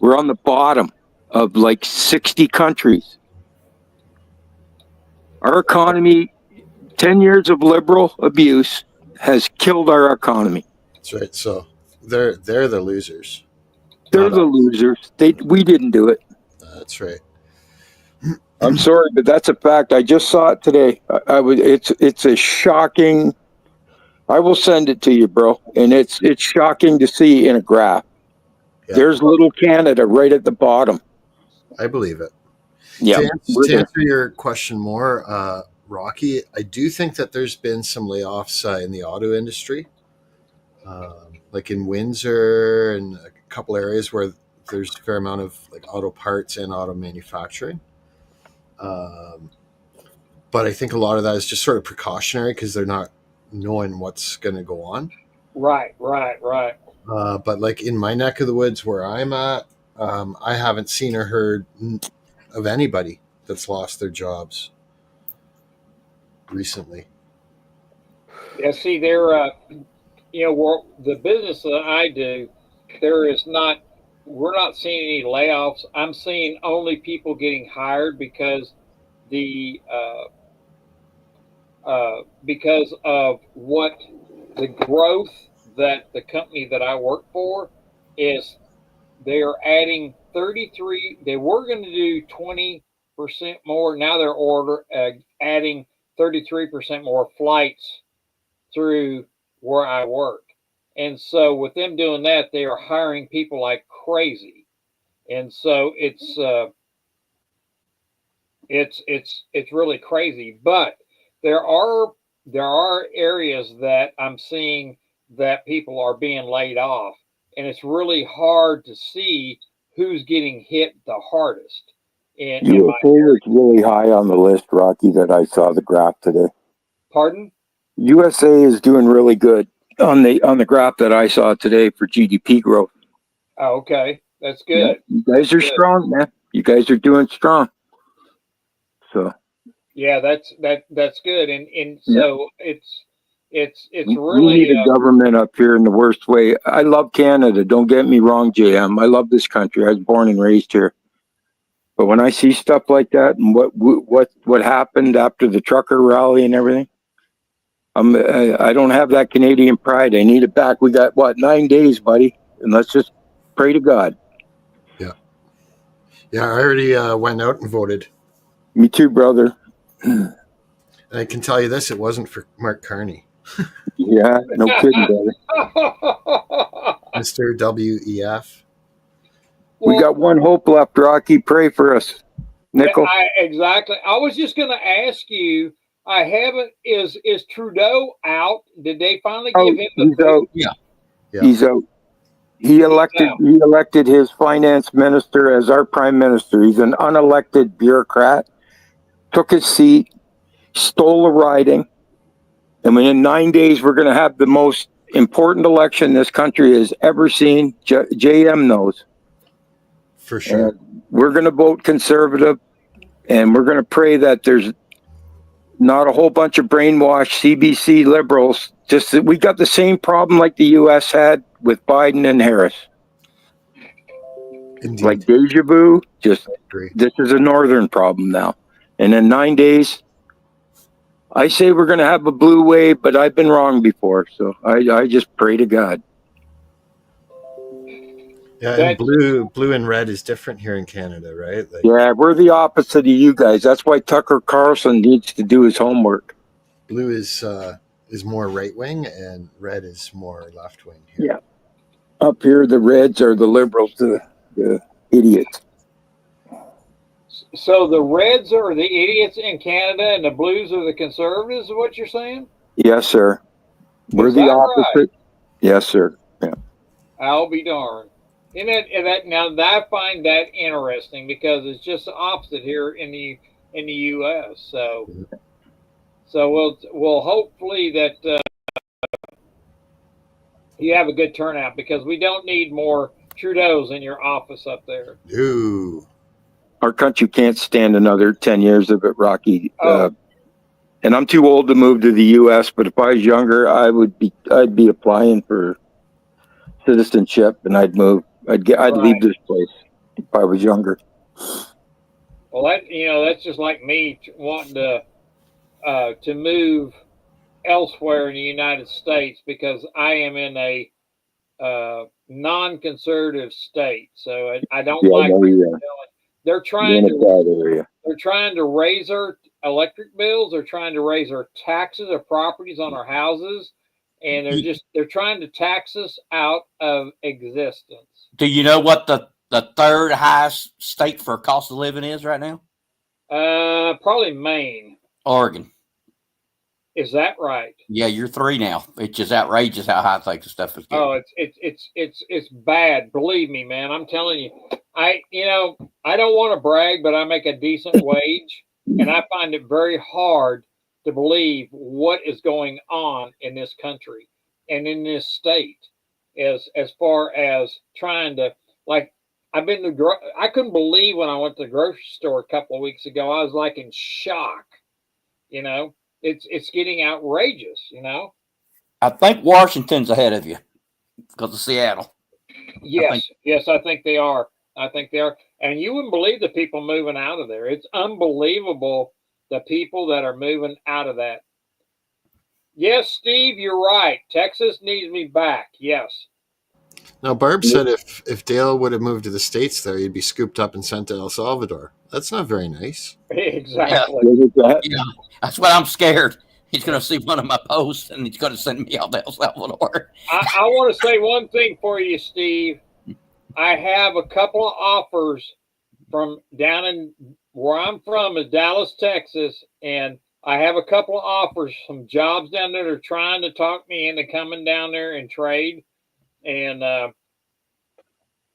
We're on the bottom of like 60 countries. Our economy, 10 years of liberal abuse has killed our economy. that's right. So they're the losers, They're not the us. losers. We didn't do it. That's right. I'm sorry, but that's a fact. I just saw it today. I would. It's a shocking. I will send it to you, bro. And it's shocking to see in a graph. Yeah, There's little Canada right at the bottom. I believe it. Yeah, we're To there. answer your question more, Rocky, I do think that there's been some layoffs in the auto industry, like in Windsor and a couple areas where there's a fair amount of like auto parts and auto manufacturing. Um, but I think a lot of that is just sort of precautionary because they're not knowing what's going to go on. Right. But like in my neck of the woods where I'm at, I haven't seen or heard of anybody that's lost their jobs recently. Yeah. See, there. The business that I do, there is not. We're not seeing any layoffs. I'm seeing only people getting hired the because of what the growth that the company that I work for is. They are adding 33. They were going to do 20% more. Now adding 33% more flights through where I work. And so with them doing that, they are hiring people like crazy. And so it's really crazy. But there are there are areas that I'm seeing that people are being laid off, and it's really hard to see who's getting hit the hardest in my USA was really high on the list, Rocky, that I saw the graph today. pardon. USA is doing really good on the graph that I saw today for GDP growth. Oh, okay, that's Yeah, good. you guys are Good. strong, man. You guys are doing strong. So Yeah, that's good. And so it's we really need a government up here in the worst way. I love Canada. Don't get me wrong, JM. I love this country. I was born and raised here. But when I see stuff like that and what happened after the trucker rally and everything, I don't have that Canadian pride. I need it back. We got 9 days, buddy, and let's just pray to God. Yeah. Yeah, I already went out and voted. Me too, brother. And I can tell you this, it wasn't for Mark Carney. Yeah, no kidding, brother. Mr. WEF. We Well, got one hope left, Rocky. Pray for us, Nickel. exactly. I was just going to ask you. I haven't. Is Trudeau out? Did they finally Oh, give him the he's boot? out. Yeah. Yeah. He's out. He elected his finance minister as our prime minister. He's an unelected bureaucrat. Took his seat, stole a riding, and within 9 days we're going to have the most important election this country has ever seen. JM knows. For sure. And we're going to vote conservative, and we're going to pray that there's not a whole bunch of brainwashed CBC liberals. Just that we got the same problem like the U.S. had with Biden and Harris. Indeed. Like deja vu. Just Agree. this is a northern problem now. And in 9 days, I say we're going to have a blue wave, but I've been wrong before. So I just pray to God. Yeah, and blue and red is different here in Canada, right? Like, Yeah, we're the opposite of you guys. That's why Tucker Carlson needs to do his homework. blue is more right wing and red is more left wing here. Yeah. Up here, the Reds are the liberals, the idiots. So the Reds are the idiots in Canada, and the Blues are the conservatives. Is what you're saying? Yes, sir. We're Is the that opposite. right? Yes, sir. Yeah. I'll be darned. Now I find that interesting because it's just the opposite here in the U.S. So we'll hopefully that you have a good turnout because we don't need more Trudeau's in your office up there. Ooh. Our country can't stand another 10 years of it, Rocky. Oh. And I'm too old to move to the U.S., but if I was younger, I'd be applying for citizenship, and I'd move. I'd Right. leave this place if I was younger. Well, that's just like me wanting to move elsewhere in the United States because I am in a non-conservative state, so I don't like what they're doing. They're trying to raise our electric bills. They're trying to raise our taxes of properties on our houses, and they're trying to tax us out of existence. Do you know what the third highest state for cost of living is right now? Probably Maine. Oregon. Is that right? Yeah, you're 3 now. It's just outrageous how high things and stuff is getting. Oh, it's bad. Believe me, man. I'm telling you. I don't want to brag, but I make a decent wage, and I find it very hard to believe what is going on in this country and in this state, as far as trying to, like, I couldn't believe when I went to the grocery store a couple of weeks ago. I was like in shock. It's getting outrageous. I think Washington's ahead of you because of Seattle. Yes, I think they are. And you wouldn't believe the people moving out of there. It's unbelievable, the people that are moving out of that. Yes, Steve, you're right. Texas needs me back. Yes. Now, Barb said if Dale would have moved to the States there, he'd be scooped up and sent to El Salvador. That's not very nice. Exactly. Yeah, that's what I'm scared. He's going to see one of my posts and he's going to send me out to El Salvador. I want to say one thing for you, Steve. I have a couple of offers from down in where I'm from is Dallas, Texas, and I have a couple of offers, some jobs down there. They're trying to talk me into coming down there and trade, and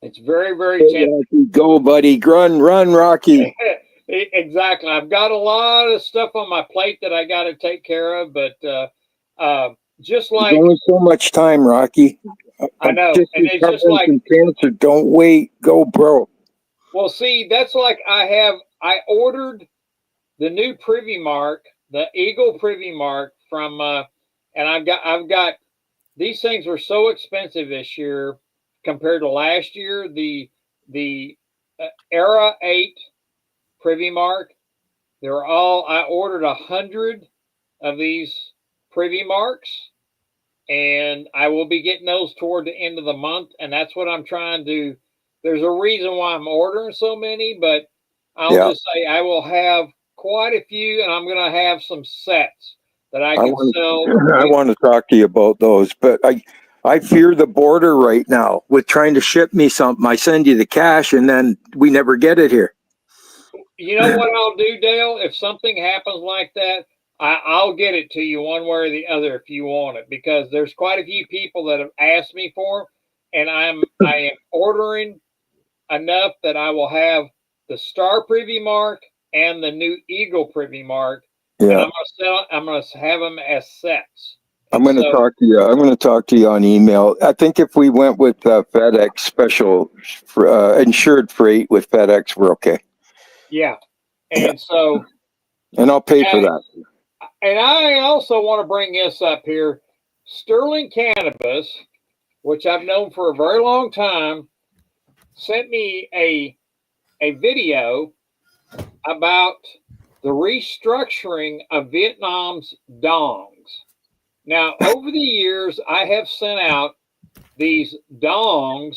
it's very, very tempting. Go, buddy. Run, Rocky. Exactly. I've got a lot of stuff on my plate that I got to take care of, but just like there's only so much time, Rocky. I know, and it's just like cancer. Don't wait. Go, bro. Well, see, that's like I ordered the new Privy Mark, the Eagle Privy Mark from, and I've got these things were so expensive this year compared to last year. The Era 8 Privy Mark, I ordered 100 of these Privy Marks, and I will be getting those toward the end of the month, and that's what I'm trying to. There's a reason why I'm ordering so many, but I'll just say I will have quite a few, and I'm going to have some sets that I can sell. I want to talk to you about those, but I fear the border right now with trying to ship me something. I send you the cash, and then we never get it here. You know what I'll do, Dale? If something happens like that, I'll get it to you one way or the other if you want it, because there's quite a few people that have asked me for, and I am ordering enough that I will have the Star Privy Mark and the new Eagle Privy Mark. Yeah. And I'm going to have them as sets. I'm going to talk to you. I'm going to talk to you on email. I think if we went with FedEx special insured freight with FedEx, we're okay. Yeah. And so. And I'll pay for that. And I also want to bring this up here. Sterling Cannabis, which I've known for a very long time, sent me a video about the restructuring of Vietnam's dongs. Now, over the years, I have sent out these dongs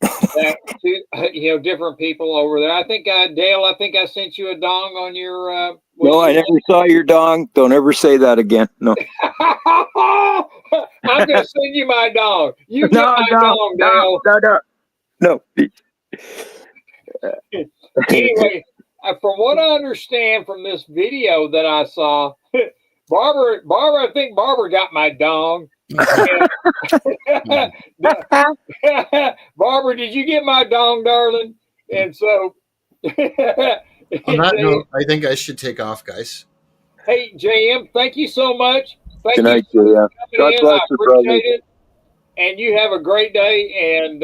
that to different people over there. I think Dale, I sent you a dong on your. No, I never saw your dong. Don't ever say that again. No. I'm gonna send you my dong. You get my dong, Dale. No. Anyway, from what I understand from this video that I saw, Barbara, I think Barbara got my dong. Barbara, did you get my dong, darling? And so, on that note, I think I should take off, guys. Hey, JM, thank you so much. Good night, JM. God bless you, brother. It. And you have a great day, and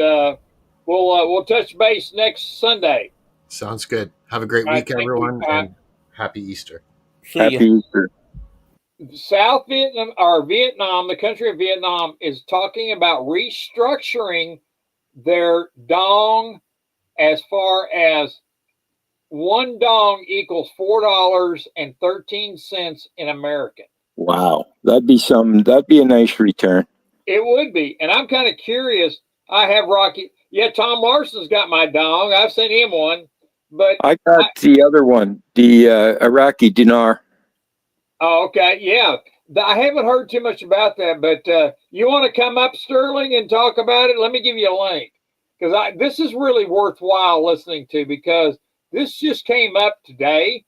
we'll touch base next Sunday. Sounds good. Have a great All right, week, thank you. everyone, and happy Easter. See ya. Happy Easter. South Vietnam, or Vietnam, the country of Vietnam, is talking about restructuring their dong as far as one dong equals $4.13 in American. Wow, that'd be a nice return. It would be, and I'm kind of curious. I have Rocky. Yeah, Tom Larson's got my dong. I've sent him one, but I got the other one, the Iraqi dinar. oh, okay, yeah. I haven't heard too much about that, but you want to come up, Sterling, and talk about it? Let me give you a link because this is really worthwhile listening to because this just came up today,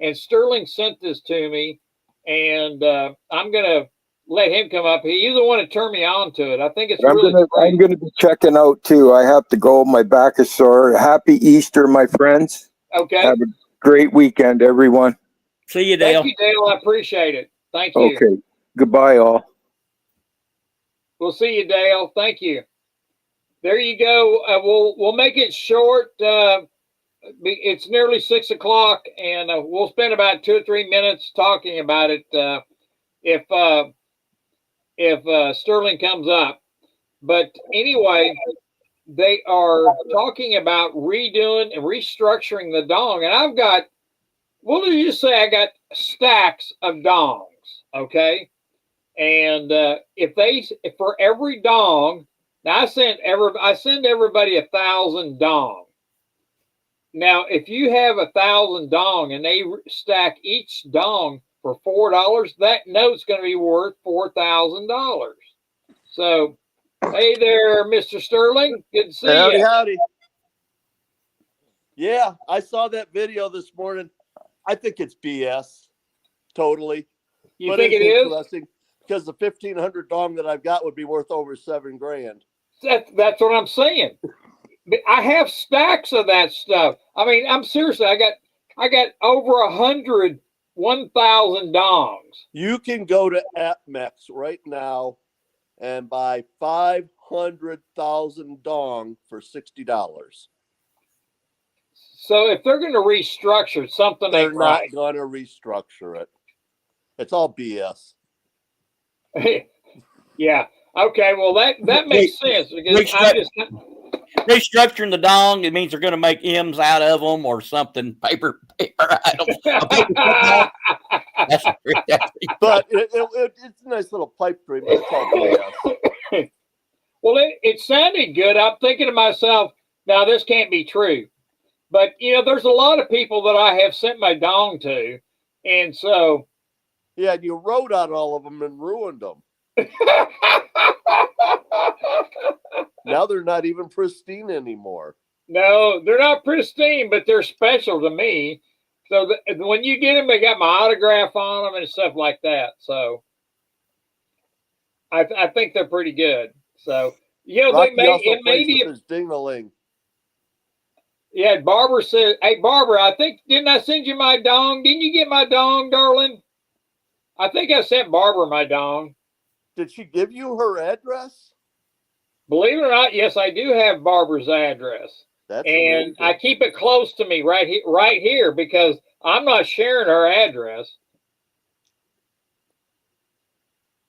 and Sterling sent this to me, and I'm gonna let him come up. He's the one that turned me on to it. I think it's really I'm great. gonna be checking out too. I have to go. My back is sore. Happy Easter, my friends. Okay. Have a great weekend, everyone. See you, Dale. Thank you, Dale. I appreciate it. Thank you. Okay. Goodbye, all. We'll see you, Dale. Thank you. There you go. We'll make it short. It's nearly 6 o'clock, and we'll spend about 2 or 3 minutes talking about it if Sterling comes up. But anyway, they are talking about redoing and restructuring the dong, and I've got. What did you say? I got stacks of dongs. Okay. And if for every dong, now I send everybody 1,000 dong. Now, if you have 1,000 dong and they stack each dong for $4, that note's going to be worth $4,000. So, hey there, Mr. Sterling. Good to see Howdy, you. howdy. Yeah, I saw that video this morning. I think it's BS, totally. You but think it's it is? interesting because the 1,500 dong that I've got would be worth over $7,000. That's what I'm saying. I have stacks of that stuff. I mean, I'm seriously. I got over 1,000 dongs. You can go to AppMex right now and buy 500,000 dong for $60. So if they're going to restructure something, They're ain't not right. going to restructure it. It's all BS. Yeah. Okay. Well, that makes sense because I just. Restructuring the dong, it means they're going to make M's out of them or something. Paper. I don't know. But it's a nice little pipe dream, but it's all BS. Well, it sounded good. I'm thinking to myself, now this can't be true. But, there's a lot of people that I have sent my dong to. And so. Yeah, you wrote on all of them and ruined them. Now they're not even pristine anymore. No, they're not pristine, but they're special to me. So when you get them, they got my autograph on them and stuff like that. So I think they're pretty good. So Rocky they also it may plays be. with his ding-a-ling. Yeah, Barbara said, "Hey, Barbara, didn't I send you my dong? Didn't you get my dong, darling? I think I sent Barbara my dong. Did she give you her address? Believe it or not, yes, I do have Barbara's address, That's and amazing. I keep it close to me right here because I'm not sharing her address.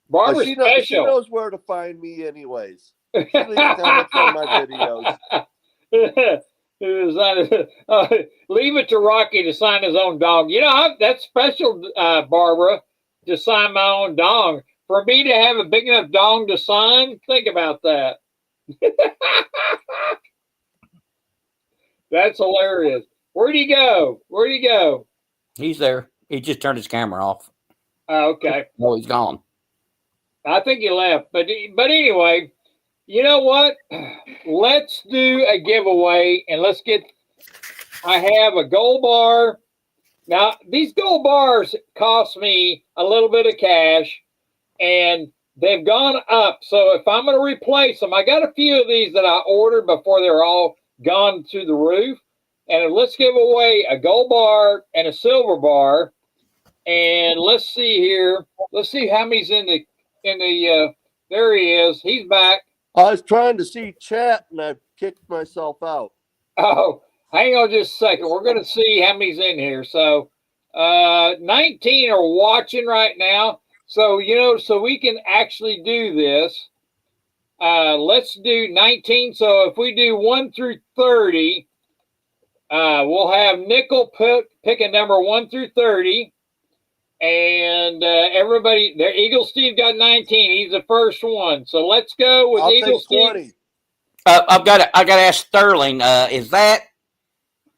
Barbara's special. She knows where to find me, anyways. She leaves comments on my videos. Leave it to Rocky to sign his own dong. That's special, Barbara, to sign my own dong. For me to have a big enough dong to sign, think about that. That's hilarious. Where'd he go? He's there. He just turned his camera off. Oh, okay. Oh, he's gone. I think he left. But anyway, you know what? Let's do a giveaway and I have a gold bar. Now, these gold bars cost me a little bit of cash and they've gone up. So if I'm going to replace them, I got a few of these that I ordered before they're all gone through the roof. And let's give away a gold bar and a silver bar. And let's see here. Let's see how many's in the there he is. He's back. I was trying to see chat and I kicked myself out. Oh, hang on just a second. We're going to see how many's in here. So 19 are watching right now. So, so we can actually do this. Let's do 19. So if we do 1 through 30, we'll have Nickel pick a number 1 through 30. And everybody, there, Eagle Steve got 19. He's the first one. So let's go with I'll Eagle take Steve. 20. I got to ask Sterling. Is that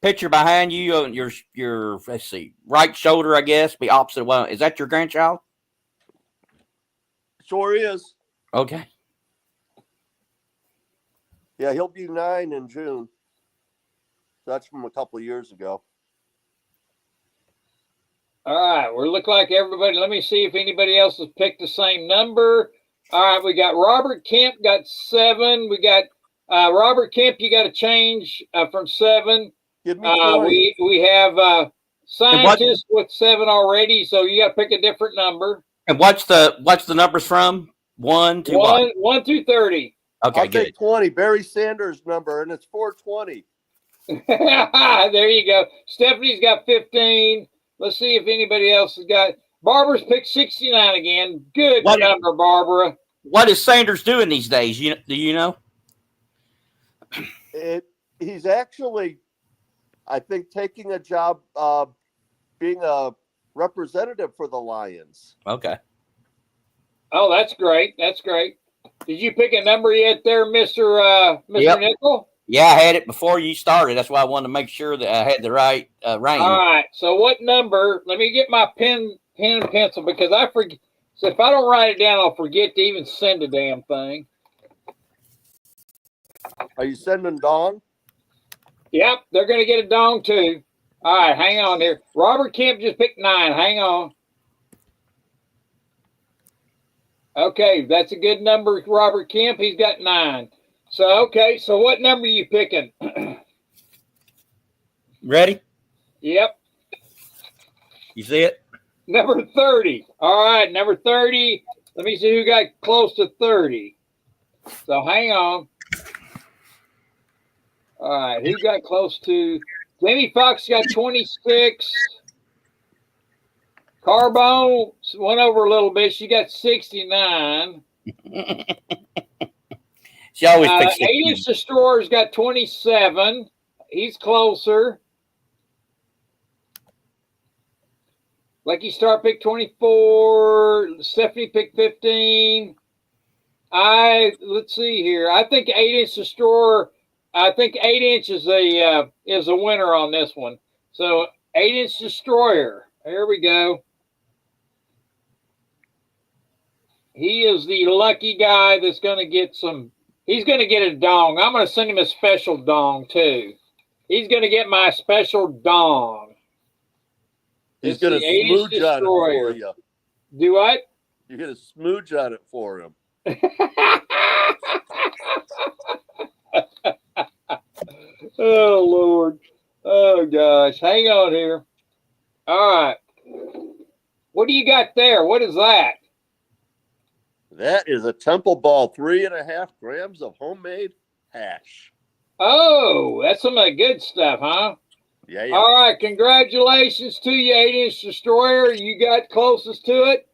picture behind you on your let's see, right shoulder? I guess be opposite one. Is that your grandchild? Sure is. Okay. Yeah, he'll be 9 in June. That's from a couple of years ago. All right, we look like everybody. Let me see if anybody else has picked the same number. All right, we got Robert Kemp got 7. We got Robert Kemp. You got to change from 7. Give me 20. We have scientists with 7 already, so you got to pick a different number. And what's the numbers from 1 to 1 through 30. Okay, I'll good. take 20. Barry Sanders' number, and it's 420. There you go. Stephanie's got 15. Let's see if anybody else has got. Barbara's picked 69 again. Good number, Barbara. What is Sanders doing these days? Do you know? He's actually, I think, taking a job being a representative for the Lions. Okay. Oh, that's great. That's great. Did you pick a number yet there, Mr. Yep. Nickel? Yeah, I had it before you started. That's why I wanted to make sure that I had the right range. All right. So what number? Let me get my pen and pencil because I forget. So if I don't write it down, I'll forget to even send a damn thing. Are you sending Dawn? Yep, they're going to get a dong too. All right, hang on here. Robert Kemp just picked 9. Hang on. Okay, that's a good number, Robert Kemp. He's got 9. So, okay, so what number are you picking? Ready? Yep. You see it? Number 30. All right, number 30. Let me see who got close to 30. So hang on. All right, who got close to? Jamie Foxx got 26. Carbone went over a little bit. She got 69. She always picks 8-inch Destroyer's got 27. He's closer. Lucky Star picked 24. Stephanie picked 15. Let's see here. I think 8-inch Destroyer. I think 8-inch is a winner on this one. So 8-inch Destroyer. There we go. He is the lucky guy that's going to get some. He's going to get a dong. I'm going to send him a special dong too. He's going to get my special dong. He's going to smooch on it for you. Do what? You're going to smooch on it for him. Oh, Lord. Oh, gosh. Hang on here. All right. What do you got there? What is that? That is a Temple Ball, 3.5 grams of homemade hash. Oh, that's some of the good stuff, huh? Yeah. All right. Congratulations to you, 8-inch Destroyer. You got closest to it.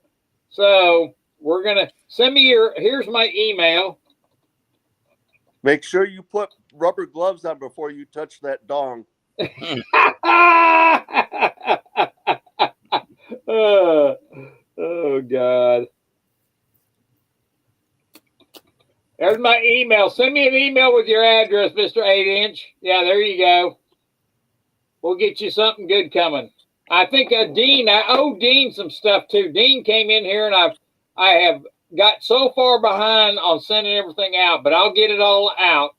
So we're going to send me here's my email. Make sure you put rubber gloves on before you touch that dong. Oh, God. There's my email. Send me an email with your address, Mr. 8-inch. Yeah, there you go. We'll get you something good coming. I think Dean, I owe Dean some stuff too. Dean came in here and I have got so far behind on sending everything out, but I'll get it all out.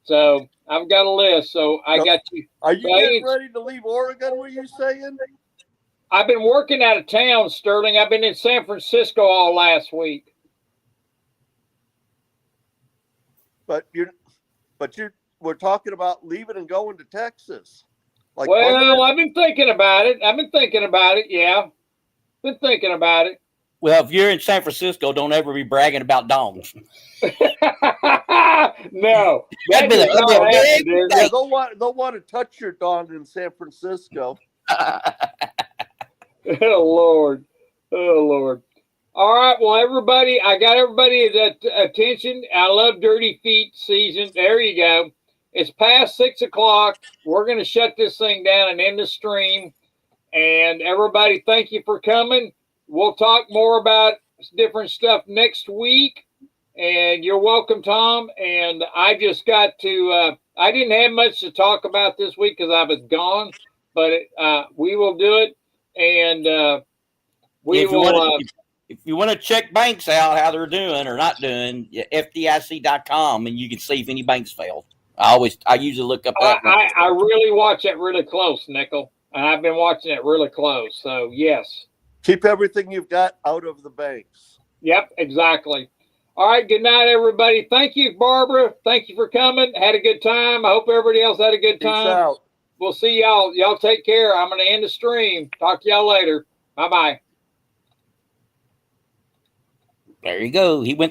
So I've got a list. So I got you. Are you getting ready to leave Oregon, were you saying? I've been working out of town, Sterling. I've been in San Francisco all last week. We're talking about leaving and going to Texas. Like, well, I've been thinking about it. Yeah. Been thinking about it. Well, if you're in San Francisco, don't ever be bragging about dongs. No, That'd be does a not happen, big dude. Yeah, they'll want to touch your dong in San Francisco. Oh Lord, oh Lord. All right, well, everybody, I got everybody's attention. I love Dirty Feet season. There you go. It's past 6 o'clock. We're going to shut this thing down and end the stream. And everybody, thank you for coming. We'll talk more about different stuff next week. And you're welcome, Tom. And I just got to, I didn't have much to talk about this week because I was gone, but we will do it. And we will. If you want to check banks out, how they're doing or not doing, FDIC.com, and you can see if any banks failed. I usually look up that. I really watch that really close, Nickel. And I've been watching it really close. So, yes. Keep everything you've got out of the banks. Yep, exactly. All right, good night, everybody. Thank you, Barbara. Thank you for coming. Had a good time. I hope everybody else had a good time. Peace out. We'll see y'all. Y'all take care. I'm going to end the stream. Talk to y'all later. Bye-bye. There you go. He went